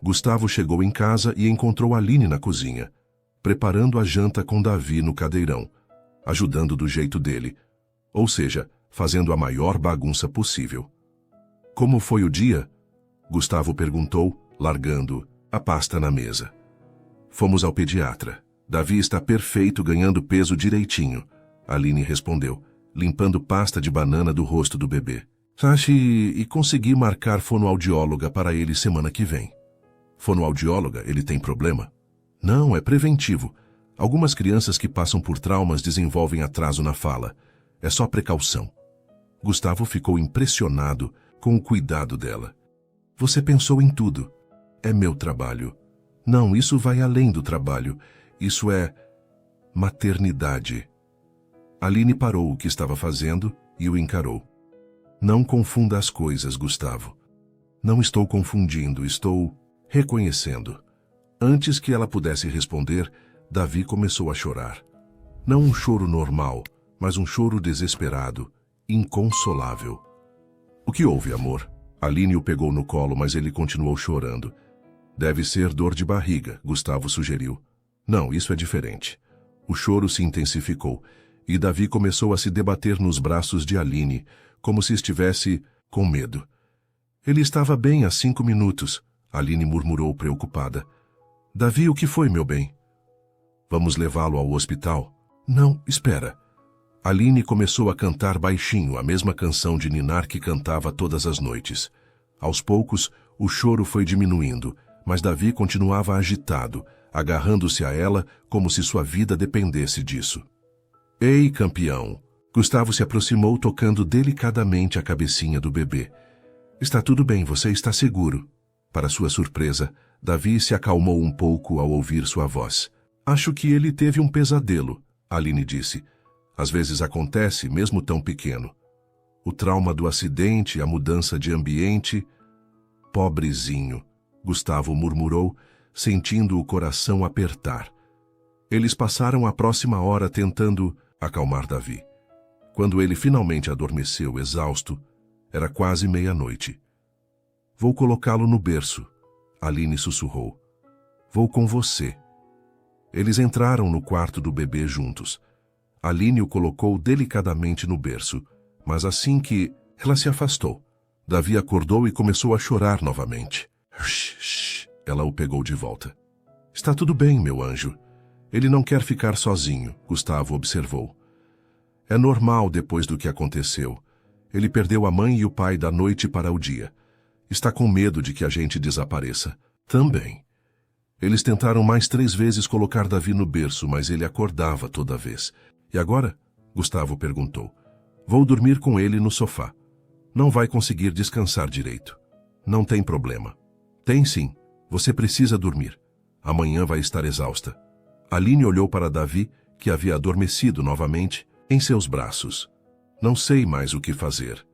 Gustavo chegou em casa e encontrou Aline na cozinha, preparando a janta com Davi no cadeirão, ajudando do jeito dele, ou seja, fazendo a maior bagunça possível. Como foi o dia? Gustavo perguntou, largando a pasta na mesa. Fomos ao pediatra. Davi está perfeito, ganhando peso direitinho, Aline respondeu, limpando pasta de banana do rosto do bebê. E consegui marcar fonoaudióloga para ele semana que vem. Fonoaudióloga, ele tem problema? Não, é preventivo. Algumas crianças que passam por traumas desenvolvem atraso na fala. É só precaução. Gustavo ficou impressionado com o cuidado dela. Você pensou em tudo. É meu trabalho. Não, isso vai além do trabalho. Isso é maternidade. Aline parou o que estava fazendo e o encarou. Não confunda as coisas, Gustavo. Não estou confundindo, estou reconhecendo. Antes que ela pudesse responder, Davi começou a chorar. Não um choro normal, mas um choro desesperado, inconsolável. O que houve, amor? Aline o pegou no colo, mas ele continuou chorando. Deve ser dor de barriga, Gustavo sugeriu. Não, isso é diferente. O choro se intensificou, e Davi começou a se debater nos braços de Aline, como se estivesse com medo. Ele estava bem há 5 minutos, Aline murmurou preocupada. Davi, o que foi, meu bem? Vamos levá-lo ao hospital? Não, espera. Aline começou a cantar baixinho a mesma canção de ninar que cantava todas as noites. Aos poucos, o choro foi diminuindo, mas Davi continuava agitado, agarrando-se a ela como se sua vida dependesse disso. Ei, campeão! Gustavo se aproximou tocando delicadamente a cabecinha do bebê. Está tudo bem, você está seguro. Para sua surpresa, Davi se acalmou um pouco ao ouvir sua voz. Acho que ele teve um pesadelo, Aline disse. Às vezes acontece, mesmo tão pequeno. O trauma do acidente, a mudança de ambiente... Pobrezinho, Gustavo murmurou, sentindo o coração apertar. Eles passaram a próxima hora tentando acalmar Davi. Quando ele finalmente adormeceu, exausto, era quase meia-noite. Vou colocá-lo no berço, Aline sussurrou. Vou com você. Eles entraram no quarto do bebê juntos. Aline o colocou delicadamente no berço, mas assim que ela se afastou, Davi acordou e começou a chorar novamente. Shh, ela o pegou de volta. Está tudo bem, meu anjo. Ele não quer ficar sozinho, Gustavo observou. É normal depois do que aconteceu. Ele perdeu a mãe e o pai da noite para o dia. Está com medo de que a gente desapareça. Também. Eles tentaram mais 3 vezes colocar Davi no berço, mas ele acordava toda vez. E agora? Gustavo perguntou. Vou dormir com ele no sofá. Não vai conseguir descansar direito. Não tem problema. Tem sim. Você precisa dormir. Amanhã vai estar exausta. Aline olhou para Davi, que havia adormecido novamente, em seus braços. Não sei mais o que fazer.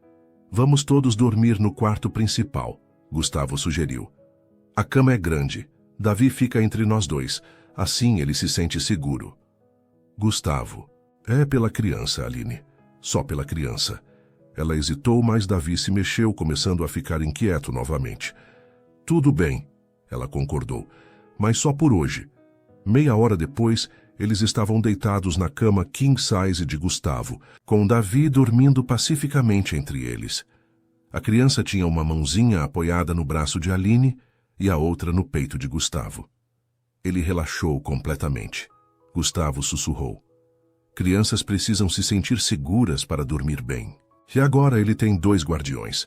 Vamos todos dormir no quarto principal, Gustavo sugeriu. A cama é grande. Davi fica entre nós dois. Assim ele se sente seguro. Gustavo. É pela criança, Aline. Só pela criança. Ela hesitou, mas Davi se mexeu, começando a ficar inquieto novamente. Tudo bem, ela concordou, mas só por hoje. Meia hora depois, eles estavam deitados na cama king size de Gustavo, com Davi dormindo pacificamente entre eles. A criança tinha uma mãozinha apoiada no braço de Aline e a outra no peito de Gustavo. Ele relaxou completamente. Gustavo sussurrou. Crianças precisam se sentir seguras para dormir bem. E agora ele tem 2 guardiões.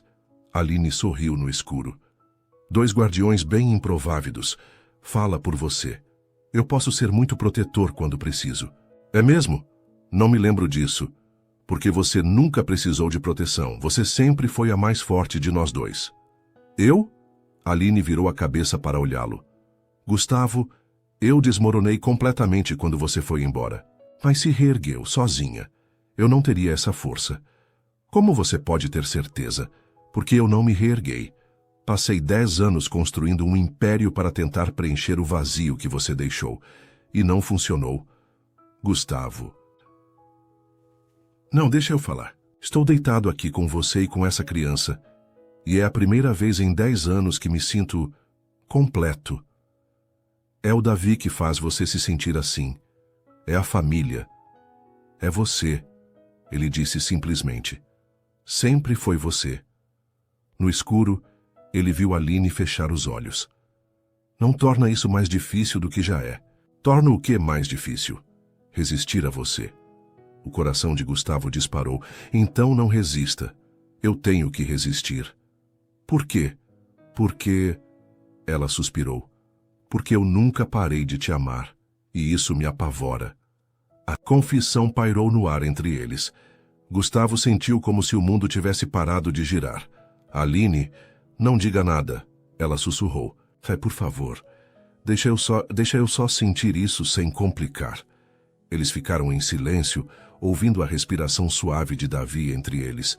Aline sorriu no escuro. 2 guardiões bem improvávidos. Fala por você. Eu posso ser muito protetor quando preciso. É mesmo? Não me lembro disso. Porque você nunca precisou de proteção. Você sempre foi a mais forte de nós 2. Eu? Aline virou a cabeça para olhá-lo. Gustavo, eu desmoronei completamente quando você foi embora. Mas se reergueu, sozinha. Eu não teria essa força. Como você pode ter certeza? Porque eu não me reerguei. Passei 10 anos construindo um império para tentar preencher o vazio que você deixou. E não funcionou. Gustavo. Não, deixa eu falar. Estou deitado aqui com você e com essa criança. E é a primeira vez em 10 anos que me sinto completo. É o Davi que faz você se sentir assim. É a família. É você. Ele disse simplesmente. Sempre foi você. No escuro, ele viu Aline fechar os olhos. Não torna isso mais difícil do que já é. Torna o que mais difícil? Resistir a você. O coração de Gustavo disparou. Então não resista. Eu tenho que resistir. Por quê? Porque... Ela suspirou. Porque eu nunca parei de te amar. E isso me apavora. A confissão pairou no ar entre eles. Gustavo sentiu como se o mundo tivesse parado de girar. Aline, não diga nada. Ela sussurrou. Por favor, deixa eu só sentir isso sem complicar. Eles ficaram em silêncio, ouvindo a respiração suave de Davi entre eles.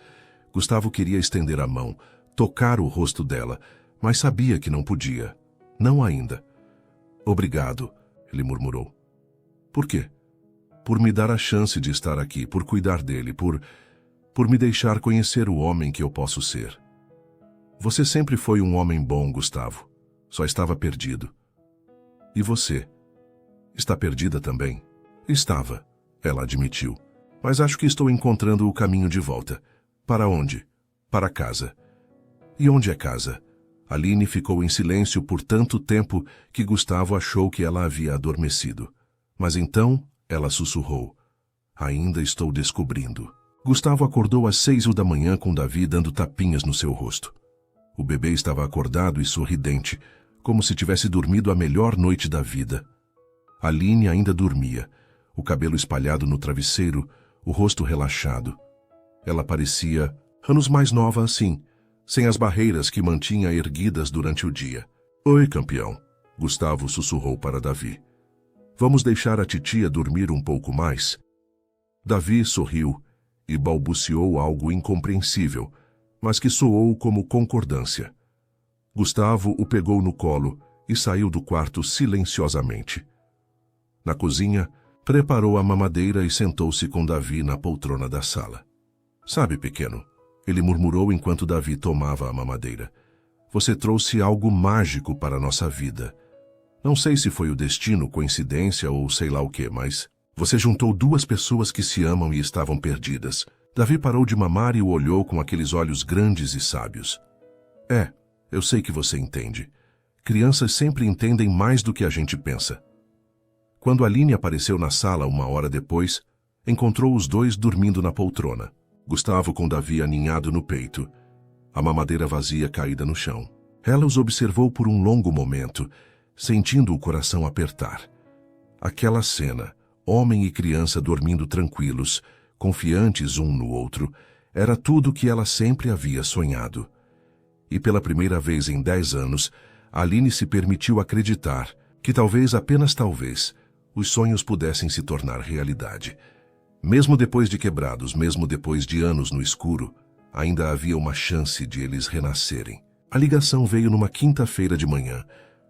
Gustavo queria estender a mão, tocar o rosto dela, mas sabia que não podia. Não ainda. Obrigado, ele murmurou. Por quê? Por me dar a chance de estar aqui, por cuidar dele, por me deixar conhecer o homem que eu posso ser. Você sempre foi um homem bom, Gustavo. Só estava perdido. E você? Está perdida também? Estava, ela admitiu. Mas acho que estou encontrando o caminho de volta. Para onde? Para casa. E onde é casa? Aline ficou em silêncio por tanto tempo que Gustavo achou que ela havia adormecido. Mas então... Ela sussurrou. Ainda estou descobrindo. Gustavo acordou às 6 da manhã com Davi dando tapinhas no seu rosto. O bebê estava acordado e sorridente, como se tivesse dormido a melhor noite da vida. Aline ainda dormia, o cabelo espalhado no travesseiro, o rosto relaxado. Ela parecia anos mais nova assim, sem as barreiras que mantinha erguidas durante o dia. Oi, campeão, Gustavo sussurrou para Davi. Vamos deixar a titia dormir um pouco mais? Davi sorriu e balbuciou algo incompreensível, mas que soou como concordância. Gustavo o pegou no colo e saiu do quarto silenciosamente. Na cozinha, preparou a mamadeira e sentou-se com Davi na poltrona da sala. Sabe, pequeno, ele murmurou enquanto Davi tomava a mamadeira. Você trouxe algo mágico para a nossa vida. Não sei se foi o destino, coincidência ou sei lá o que, mas você juntou 2 pessoas que se amam e estavam perdidas. Davi parou de mamar e o olhou com aqueles olhos grandes e sábios. Eu sei que você entende. Crianças sempre entendem mais do que a gente pensa. Quando Aline apareceu na sala 1 hora depois, encontrou os 2 dormindo na poltrona. Gustavo com Davi aninhado no peito, a mamadeira vazia caída no chão. Ela os observou por um longo momento, sentindo o coração apertar. Aquela cena, homem e criança dormindo tranquilos, confiantes um no outro, era tudo o que ela sempre havia sonhado. E pela primeira vez em 10 anos, Aline se permitiu acreditar que talvez, apenas talvez, os sonhos pudessem se tornar realidade. Mesmo depois de quebrados, mesmo depois de anos no escuro, ainda havia uma chance de eles renascerem. A ligação veio numa quinta-feira de manhã,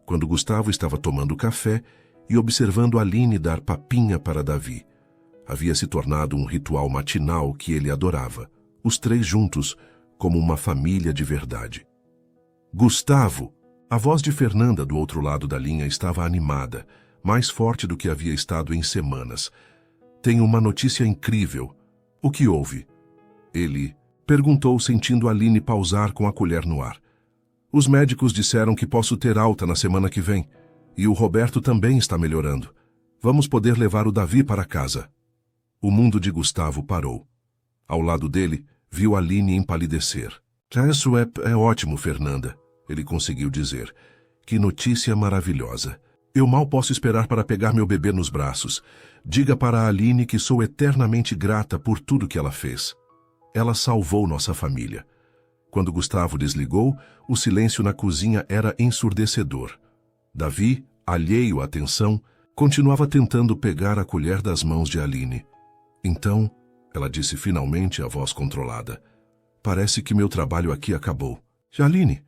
quando Gustavo estava tomando café e observando Aline dar papinha para Davi. Havia se tornado um ritual matinal que ele adorava, os três juntos, como uma família de verdade. Gustavo! A voz de Fernanda do outro lado da linha estava animada, mais forte do que havia estado em semanas. Tenho uma notícia incrível. O que houve? Ele perguntou, sentindo Aline pausar com a colher no ar. Os médicos disseram que posso ter alta na semana que vem. E o Roberto também está melhorando. Vamos poder levar o Davi para casa. O mundo de Gustavo parou. Ao lado dele, viu Aline empalidecer. Isso é ótimo, Fernanda, ele conseguiu dizer. Que notícia maravilhosa. Eu mal posso esperar para pegar meu bebê nos braços. Diga para a Aline que sou eternamente grata por tudo que ela fez. Ela salvou nossa família. Quando Gustavo desligou, o silêncio na cozinha era ensurdecedor. Davi, alheio à tensão, continuava tentando pegar a colher das mãos de Aline. Então, ela disse finalmente, a voz controlada. Parece que meu trabalho aqui acabou. Aline,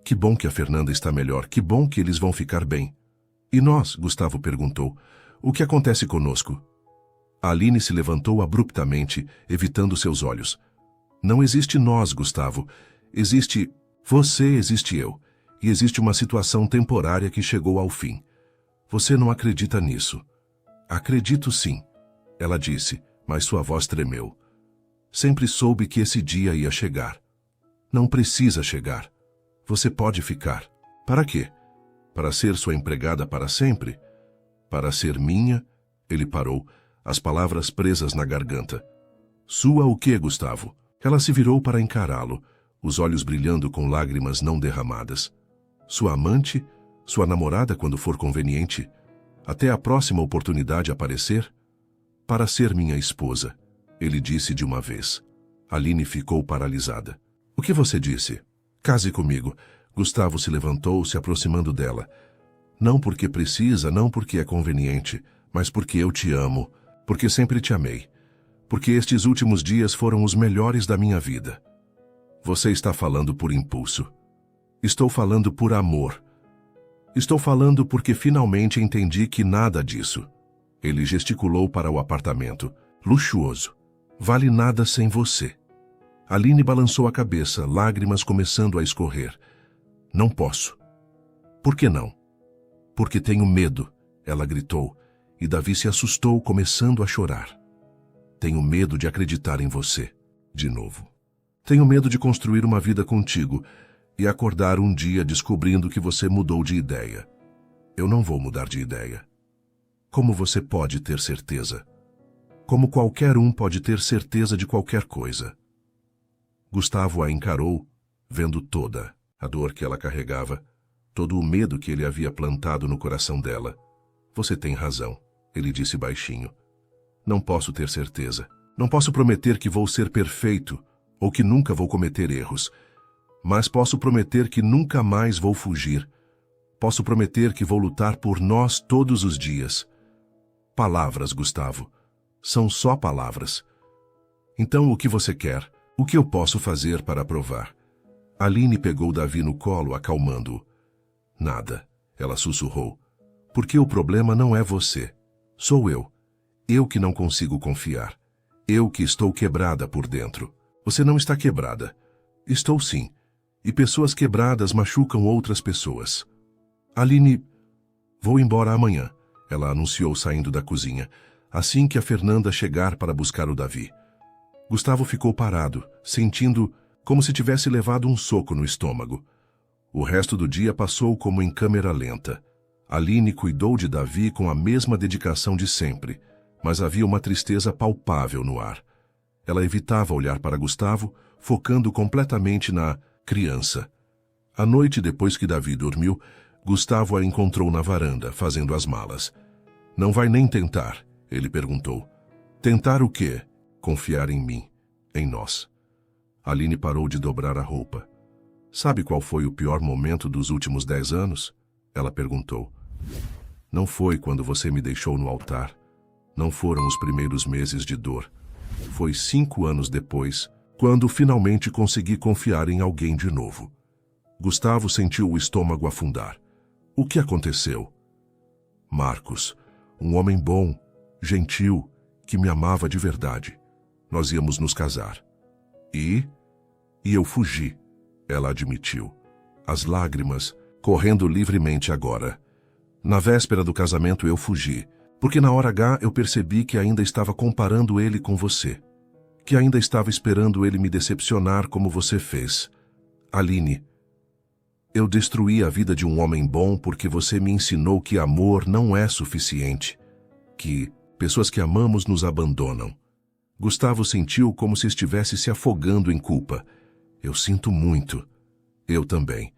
que bom que a Fernanda está melhor, que bom que eles vão ficar bem. E nós, Gustavo perguntou, o que acontece conosco? A Aline se levantou abruptamente, evitando seus olhos. Não existe nós, Gustavo. Existe você, existe eu. E existe uma situação temporária que chegou ao fim. Você não acredita nisso? Acredito sim, ela disse, mas sua voz tremeu. Sempre soube que esse dia ia chegar. Não precisa chegar. Você pode ficar. Para quê? Para ser sua empregada para sempre? Para ser minha? Ele parou, as palavras presas na garganta. Sua o quê, Gustavo? Ela se virou para encará-lo, os olhos brilhando com lágrimas não derramadas. Sua amante? Sua namorada quando for conveniente? Até a próxima oportunidade aparecer? Para ser minha esposa, ele disse de uma vez. Aline ficou paralisada. O que você disse? Case comigo. Gustavo se levantou, se aproximando dela. Não porque precisa, não porque é conveniente, mas porque eu te amo, porque sempre te amei, porque estes últimos dias foram os melhores da minha vida. Você está falando por impulso. Estou falando por amor. Estou falando porque finalmente entendi que nada disso. Ele gesticulou para o apartamento. Luxuoso. Vale nada sem você. Aline balançou a cabeça, lágrimas começando a escorrer. Não posso. Por que não? Porque tenho medo, ela gritou, e Davi se assustou, começando a chorar. Tenho medo de acreditar em você, de novo. Tenho medo de construir uma vida contigo e acordar um dia descobrindo que você mudou de ideia. Eu não vou mudar de ideia. Como você pode ter certeza? Como qualquer um pode ter certeza de qualquer coisa. Gustavo a encarou, vendo toda a dor que ela carregava, todo o medo que ele havia plantado no coração dela. Você tem razão, ele disse baixinho. Não posso ter certeza. Não posso prometer que vou ser perfeito ou que nunca vou cometer erros. Mas posso prometer que nunca mais vou fugir. Posso prometer que vou lutar por nós todos os dias. Palavras, Gustavo. São só palavras. Então o que você quer? O que eu posso fazer para provar? Aline pegou Davi no colo, acalmando-o. Nada, ela sussurrou. Porque o problema não é você. Sou eu. Eu que não consigo confiar. Eu que estou quebrada por dentro. Você não está quebrada. Estou sim. E pessoas quebradas machucam outras pessoas. Aline, vou embora amanhã, ela anunciou saindo da cozinha, assim que a Fernanda chegar para buscar o Davi. Gustavo ficou parado, sentindo como se tivesse levado um soco no estômago. O resto do dia passou como em câmera lenta. Aline cuidou de Davi com a mesma dedicação de sempre, mas havia uma tristeza palpável no ar. Ela evitava olhar para Gustavo, focando completamente na criança. À noite, depois que Davi dormiu, Gustavo a encontrou na varanda, fazendo as malas. Não vai nem tentar, ele perguntou. Tentar o quê? Confiar em mim, em nós. Aline parou de dobrar a roupa. Sabe qual foi o pior momento dos últimos 10 anos? Ela perguntou. Não foi quando você me deixou no altar. Não foram os primeiros meses de dor. Foi 5 anos depois, quando finalmente consegui confiar em alguém de novo. Gustavo sentiu o estômago afundar. O que aconteceu? Marcos, um homem bom, gentil, que me amava de verdade. Nós íamos nos casar. E eu fugi, ela admitiu, as lágrimas correndo livremente agora. Na véspera do casamento eu fugi, porque na hora H eu percebi que ainda estava comparando ele com você, que ainda estava esperando ele me decepcionar como você fez. Aline, eu destruí a vida de um homem bom porque você me ensinou que amor não é suficiente, que pessoas que amamos nos abandonam. Gustavo sentiu como se estivesse se afogando em culpa. Eu sinto muito. Eu também.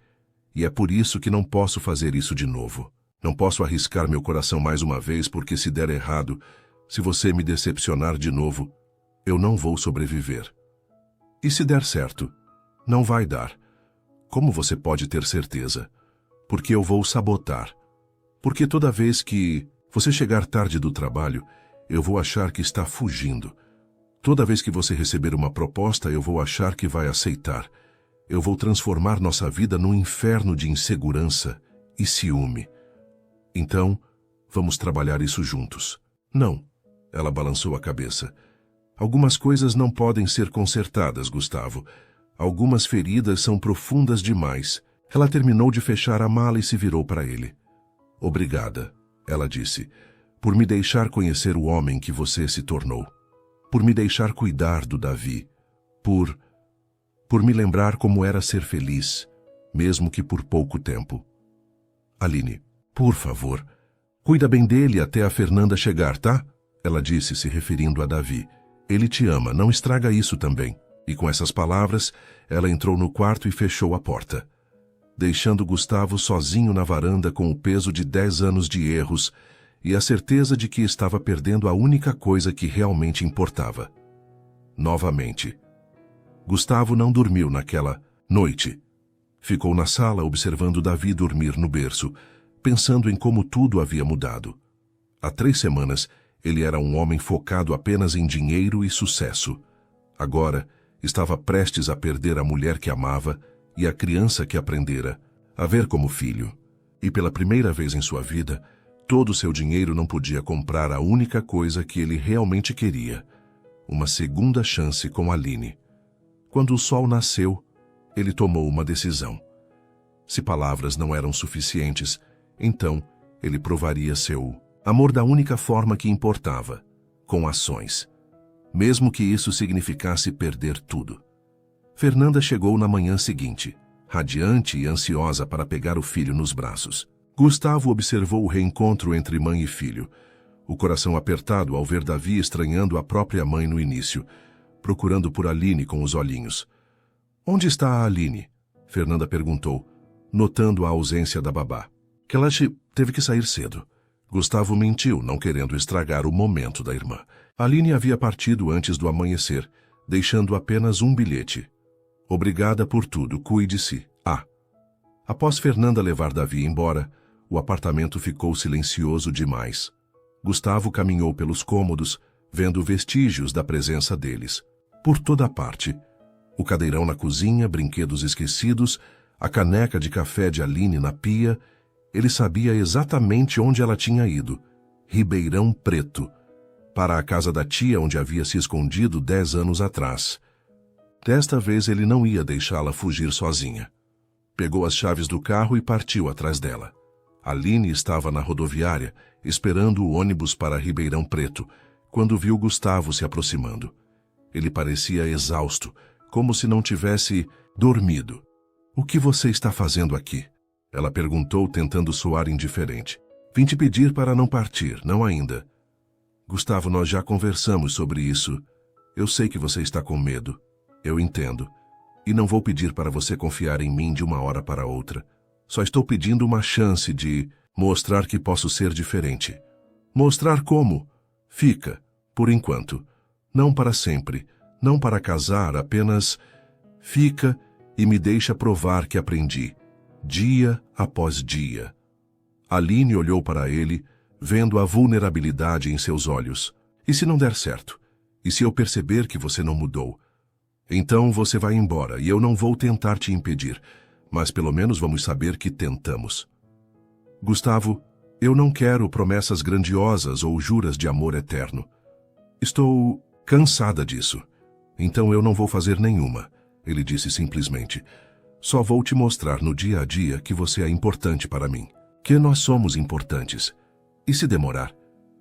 E é por isso que não posso fazer isso de novo. Não posso arriscar meu coração mais uma vez porque se der errado, se você me decepcionar de novo, eu não vou sobreviver. E se der certo? Não vai dar. Como você pode ter certeza? Porque eu vou sabotar. Porque toda vez que você chegar tarde do trabalho, eu vou achar que está fugindo. Toda vez que você receber uma proposta, eu vou achar que vai aceitar. Eu vou transformar nossa vida num inferno de insegurança e ciúme. Então, vamos trabalhar isso juntos. Não, ela balançou a cabeça. Algumas coisas não podem ser consertadas, Gustavo. Algumas feridas são profundas demais. Ela terminou de fechar a mala e se virou para ele. Obrigada, ela disse, por me deixar conhecer o homem que você se tornou. Por me deixar cuidar do Davi. Por me lembrar como era ser feliz, mesmo que por pouco tempo. Aline, por favor, cuida bem dele até a Fernanda chegar, tá? Ela disse, se referindo a Davi. Ele te ama, não estraga isso também. E com essas palavras, ela entrou no quarto e fechou a porta, deixando Gustavo sozinho na varanda com o peso de 10 anos de erros e a certeza de que estava perdendo a única coisa que realmente importava. Novamente. Gustavo não dormiu naquela noite. Ficou na sala observando Davi dormir no berço, pensando em como tudo havia mudado. Há 3 semanas, ele era um homem focado apenas em dinheiro e sucesso. Agora, estava prestes a perder a mulher que amava e a criança que aprendera a ver como filho. E pela primeira vez em sua vida, todo o seu dinheiro não podia comprar a única coisa que ele realmente queria, uma segunda chance com Aline. Quando o sol nasceu, ele tomou uma decisão. Se palavras não eram suficientes, então ele provaria seu amor da única forma que importava, com ações. Mesmo que isso significasse perder tudo. Fernanda chegou na manhã seguinte, radiante e ansiosa para pegar o filho nos braços. Gustavo observou o reencontro entre mãe e filho, o coração apertado ao ver Davi estranhando a própria mãe no início, procurando por Aline com os olhinhos. Onde está a Aline? Fernanda perguntou, notando a ausência da babá. Kelash teve que sair cedo. Gustavo mentiu, não querendo estragar o momento da irmã. Aline havia partido antes do amanhecer, deixando apenas um bilhete. Obrigada por tudo, cuide-se. Após Fernanda levar Davi embora, o apartamento ficou silencioso demais. Gustavo caminhou pelos cômodos, vendo vestígios da presença deles. Por toda parte. O cadeirão na cozinha, brinquedos esquecidos, a caneca de café de Aline na pia. Ele sabia exatamente onde ela tinha ido. Ribeirão Preto. Para a casa da tia onde havia se escondido 10 anos atrás. Desta vez ele não ia deixá-la fugir sozinha. Pegou as chaves do carro e partiu atrás dela. Aline estava na rodoviária, esperando o ônibus para Ribeirão Preto, quando viu Gustavo se aproximando. Ele parecia exausto, como se não tivesse dormido. O que você está fazendo aqui? Ela perguntou, tentando soar indiferente. Vim te pedir para não partir, não ainda. Gustavo, nós já conversamos sobre isso. Eu sei que você está com medo. Eu entendo. E não vou pedir para você confiar em mim de uma hora para outra. Só estou pedindo uma chance de mostrar que posso ser diferente. Mostrar como? Fica, por enquanto. Não para sempre. Não para casar, apenas fica e me deixa provar que aprendi. Dia após dia. Aline olhou para ele, vendo a vulnerabilidade em seus olhos. E se não der certo? E se eu perceber que você não mudou? Então você vai embora e eu não vou tentar te impedir, mas pelo menos vamos saber que tentamos. Gustavo, Eu não quero promessas grandiosas ou juras de amor eterno. Estou cansada disso. Então eu não vou fazer nenhuma, ele disse simplesmente. Só vou te mostrar no dia a dia que você é importante para mim. Que nós somos importantes. E se demorar?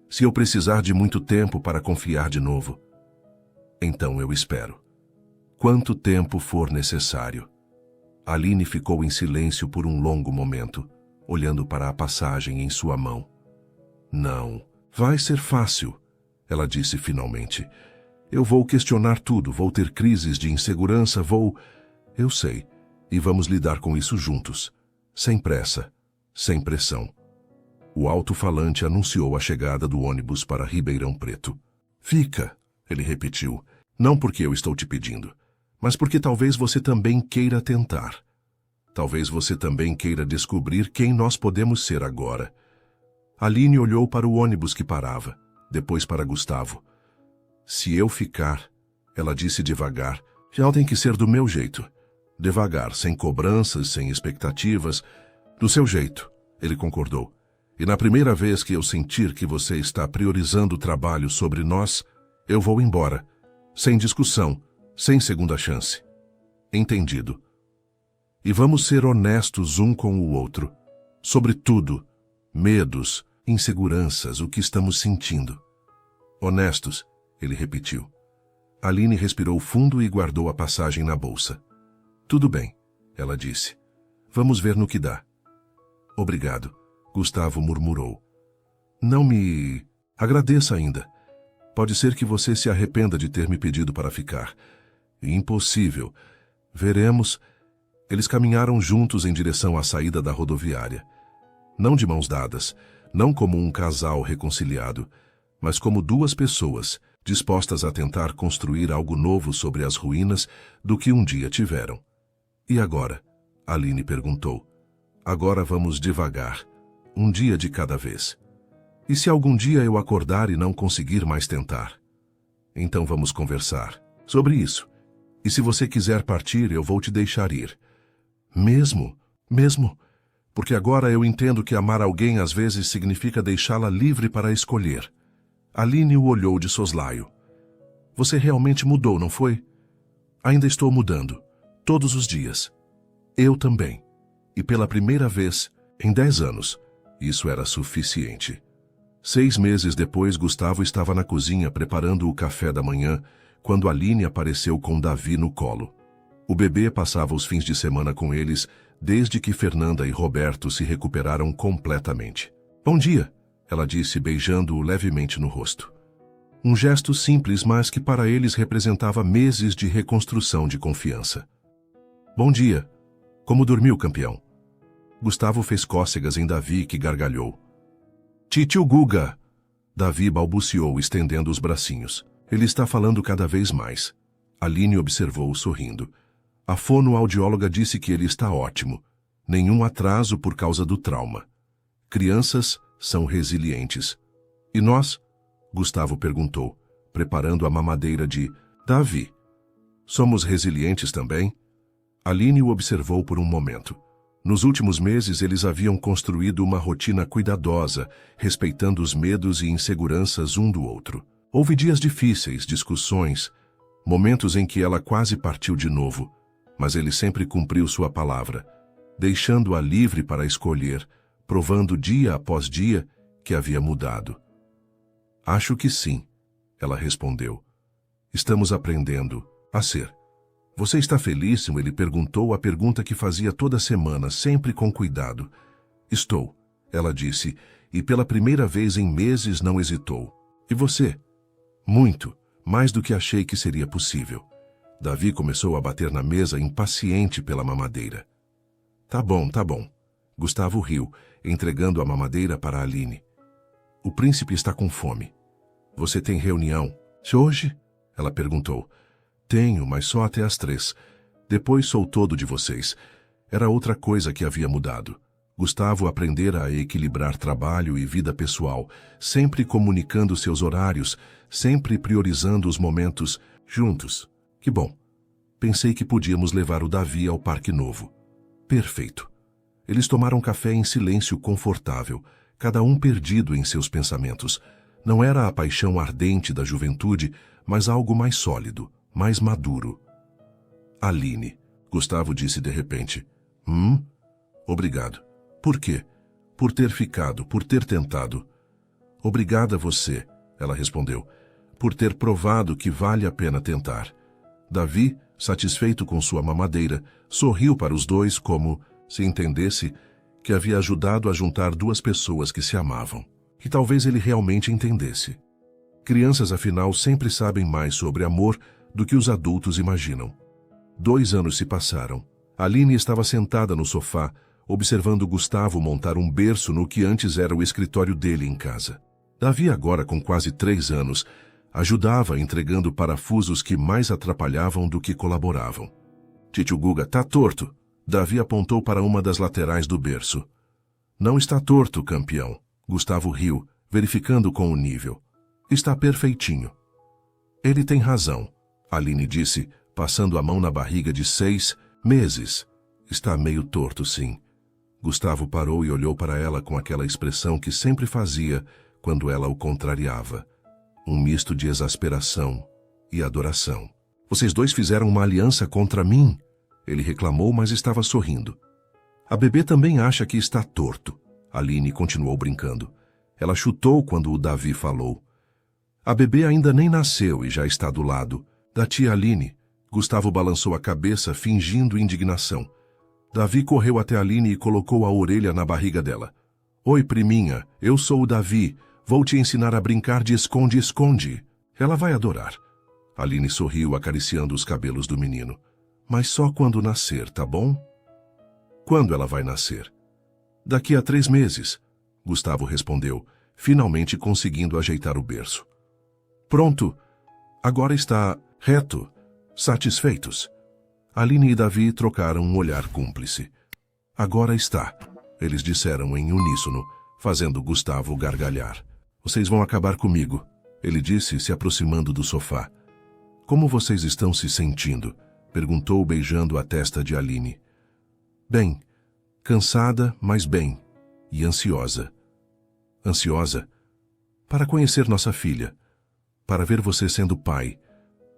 Se eu precisar de muito tempo para confiar de novo? Então eu espero. Quanto tempo for necessário. Aline ficou em silêncio por um longo momento, olhando para a passagem em sua mão. Não, vai ser fácil, ela disse finalmente. Eu vou questionar tudo, vou ter crises de insegurança, Eu sei, e vamos lidar com isso juntos. Sem pressa, sem pressão. O alto-falante anunciou a chegada do ônibus para Ribeirão Preto. Fica, ele repetiu, não porque eu estou te pedindo, mas porque talvez você também queira tentar. Talvez você também queira descobrir quem nós podemos ser agora. Aline olhou para o ônibus que parava, depois para Gustavo. Se eu ficar, ela disse devagar, já tem que ser do meu jeito. Devagar, sem cobranças, sem expectativas. Do seu jeito, ele concordou. E na primeira vez que eu sentir que você está priorizando o trabalho sobre nós, eu vou embora. Sem discussão, sem segunda chance. Entendido. E vamos ser honestos um com o outro. Sobre tudo, medos, inseguranças, o que estamos sentindo. Honestos, ele repetiu. Aline respirou fundo e guardou a passagem na bolsa. Tudo bem, ela disse. Vamos ver no que dá. Obrigado, Gustavo murmurou. Não me agradeça ainda. Pode ser que você se arrependa de ter me pedido para ficar. Impossível. Veremos. Eles caminharam juntos em direção à saída da rodoviária. Não de mãos dadas, não como um casal reconciliado, mas como duas pessoas dispostas a tentar construir algo novo sobre as ruínas do que um dia tiveram. E agora? Aline perguntou. Agora vamos devagar, um dia de cada vez. E se algum dia eu acordar e não conseguir mais tentar? Então vamos conversar sobre isso. E se você quiser partir, eu vou te deixar ir. Mesmo? Porque agora eu entendo que amar alguém às vezes significa deixá-la livre para escolher. Aline o olhou de soslaio. Você realmente mudou, não foi? Ainda estou mudando. Todos os dias. Eu também. E pela primeira vez, em 10 anos, isso era suficiente. 6 meses depois, Gustavo estava na cozinha preparando o café da manhã, quando Aline apareceu com Davi no colo. O bebê passava os fins de semana com eles, desde que Fernanda e Roberto se recuperaram completamente. Bom dia, ela disse, beijando-o levemente no rosto. Um gesto simples, mas que para eles representava meses de reconstrução de confiança. Bom dia. Como dormiu, campeão? Gustavo fez cócegas em Davi, que gargalhou. Titio Guga! Davi balbuciou, estendendo os bracinhos. Ele está falando cada vez mais. Aline observou, sorrindo. A fonoaudióloga disse que ele está ótimo. Nenhum atraso por causa do trauma. Crianças são resilientes. E nós? Gustavo perguntou, preparando a mamadeira de Davi. Somos resilientes também? Aline o observou por um momento. Nos últimos meses, eles haviam construído uma rotina cuidadosa, respeitando os medos e inseguranças um do outro. Houve dias difíceis, discussões, momentos em que ela quase partiu de novo, mas ele sempre cumpriu sua palavra, deixando-a livre para escolher, provando dia após dia que havia mudado. Acho que sim, ela respondeu. Estamos aprendendo a ser. Você está feliz? Ele perguntou a pergunta que fazia toda semana, sempre com cuidado. Estou, ela disse, e pela primeira vez em meses não hesitou. E você? Muito, mais do que achei que seria possível. Davi começou a bater na mesa, impaciente pela mamadeira. Tá bom. Gustavo riu, entregando a mamadeira para Aline. O príncipe está com fome. Você tem reunião? Hoje? Ela perguntou. Tenho, mas só até às 3. Depois sou todo de vocês. Era outra coisa que havia mudado. Gustavo aprendera a equilibrar trabalho e vida pessoal, sempre comunicando seus horários, sempre priorizando os momentos juntos. Que bom. Pensei que podíamos levar o Davi ao Parque Novo. Perfeito. Eles tomaram café em silêncio confortável, cada um perdido em seus pensamentos. Não era a paixão ardente da juventude, mas algo mais sólido, mais maduro. Aline, Gustavo disse de repente. Obrigado. Por quê? Por ter ficado, por ter tentado. Obrigada a você, ela respondeu, por ter provado que vale a pena tentar. Davi, satisfeito com sua mamadeira, sorriu para os dois como, se entendesse, que havia ajudado a juntar duas pessoas que se amavam. Que talvez ele realmente entendesse. Crianças, afinal, sempre sabem mais sobre amor do que os adultos imaginam. 2 anos se passaram. Aline estava sentada no sofá, observando Gustavo montar um berço no que antes era o escritório dele em casa. Davi, agora com quase 3 anos, ajudava entregando parafusos que mais atrapalhavam do que colaboravam. Titio Guga, tá torto. Davi apontou para uma das laterais do berço. Não está torto, campeão. Gustavo riu, verificando com o nível. Está perfeitinho. Ele tem razão, Aline disse, passando a mão na barriga de 6 meses. Está meio torto, sim. Gustavo parou e olhou para ela com aquela expressão que sempre fazia quando ela o contrariava. Um misto de exasperação e adoração. Vocês dois fizeram uma aliança contra mim? Ele reclamou, mas estava sorrindo. A bebê também acha que está torto. Aline continuou brincando. Ela chutou quando o Davi falou. A bebê ainda nem nasceu e já está do lado da tia Aline. Gustavo balançou a cabeça, fingindo indignação. Davi correu até Aline e colocou a orelha na barriga dela. Oi, priminha, eu sou o Davi. Vou te ensinar a brincar de esconde-esconde. Ela vai adorar. Aline sorriu, acariciando os cabelos do menino. Mas só quando nascer, tá bom? Quando ela vai nascer? Daqui a 3 meses, Gustavo respondeu, finalmente conseguindo ajeitar o berço. Pronto. Agora está reto. Satisfeitos. Aline e Davi trocaram um olhar cúmplice. Agora está, eles disseram em uníssono, fazendo Gustavo gargalhar. Vocês vão acabar comigo, ele disse, se aproximando do sofá. Como vocês estão se sentindo? Perguntou, beijando a testa de Aline. Bem. Cansada, mas bem. E ansiosa. Ansiosa? Para conhecer nossa filha. Para ver você sendo pai.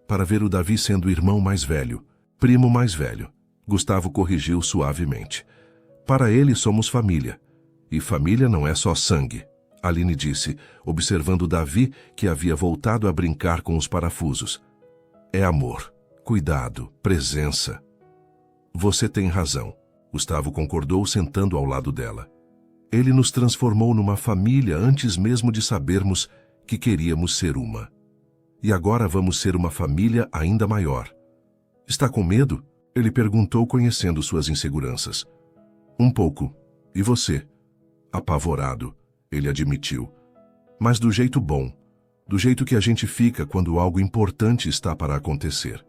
Para ver o Davi sendo irmão mais velho. Primo mais velho. Gustavo corrigiu suavemente. Para ele somos família. E família não é só sangue. Aline disse, observando Davi, que havia voltado a brincar com os parafusos. É amor, cuidado, presença. Você tem razão. Gustavo concordou, sentando ao lado dela. Ele nos transformou numa família antes mesmo de sabermos que queríamos ser uma. E agora vamos ser uma família ainda maior. Está com medo? Ele perguntou, conhecendo suas inseguranças. Um pouco. E você? Apavorado, ele admitiu. Mas do jeito bom. Do jeito que a gente fica quando algo importante está para acontecer.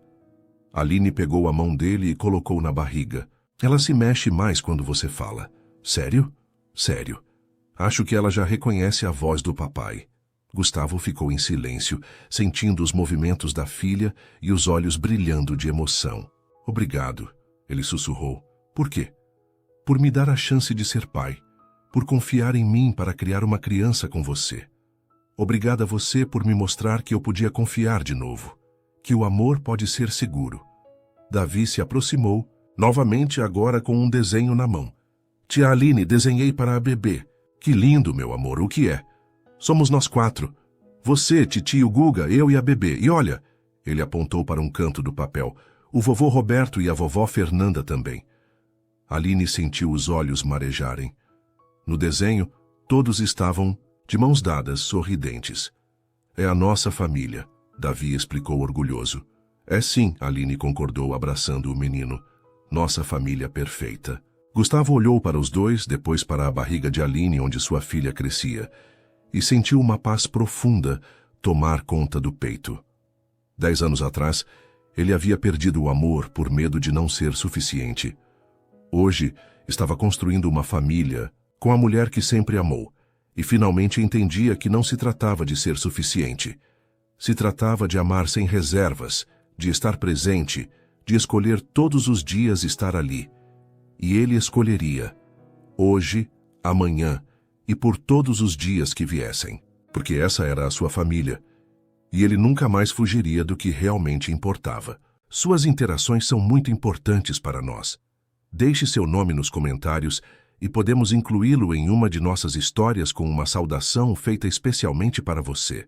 Aline pegou a mão dele e colocou na barriga. Ela se mexe mais quando você fala. Sério? Sério. Acho que ela já reconhece a voz do papai. Gustavo ficou em silêncio, sentindo os movimentos da filha e os olhos brilhando de emoção. Obrigado, ele sussurrou. Por quê? Por me dar a chance de ser pai. Por confiar em mim para criar uma criança com você. Obrigada a você por me mostrar que eu podia confiar de novo. Que o amor pode ser seguro. Davi se aproximou, novamente agora com um desenho na mão. Tia Aline, desenhei para a bebê. Que lindo, meu amor, o que é? Somos nós 4. Você, titio Guga, eu e a bebê. E olha, ele apontou para um canto do papel, o vovô Roberto e a vovó Fernanda também. Aline sentiu os olhos marejarem. No desenho, todos estavam de mãos dadas, sorridentes. É a nossa família, Davi explicou orgulhoso. É sim, Aline concordou, abraçando o menino. Nossa família perfeita. Gustavo olhou para os dois, depois para a barriga de Aline, onde sua filha crescia, e sentiu uma paz profunda tomar conta do peito. 10 anos atrás, ele havia perdido o amor por medo de não ser suficiente. Hoje, estava construindo uma família com a mulher que sempre amou, e finalmente entendia que não se tratava de ser suficiente. Se tratava de amar sem reservas, de estar presente, de escolher todos os dias estar ali. E ele escolheria, hoje, amanhã e por todos os dias que viessem, porque essa era a sua família, e ele nunca mais fugiria do que realmente importava. Suas interações são muito importantes para nós. Deixe seu nome nos comentários e podemos incluí-lo em uma de nossas histórias com uma saudação feita especialmente para você.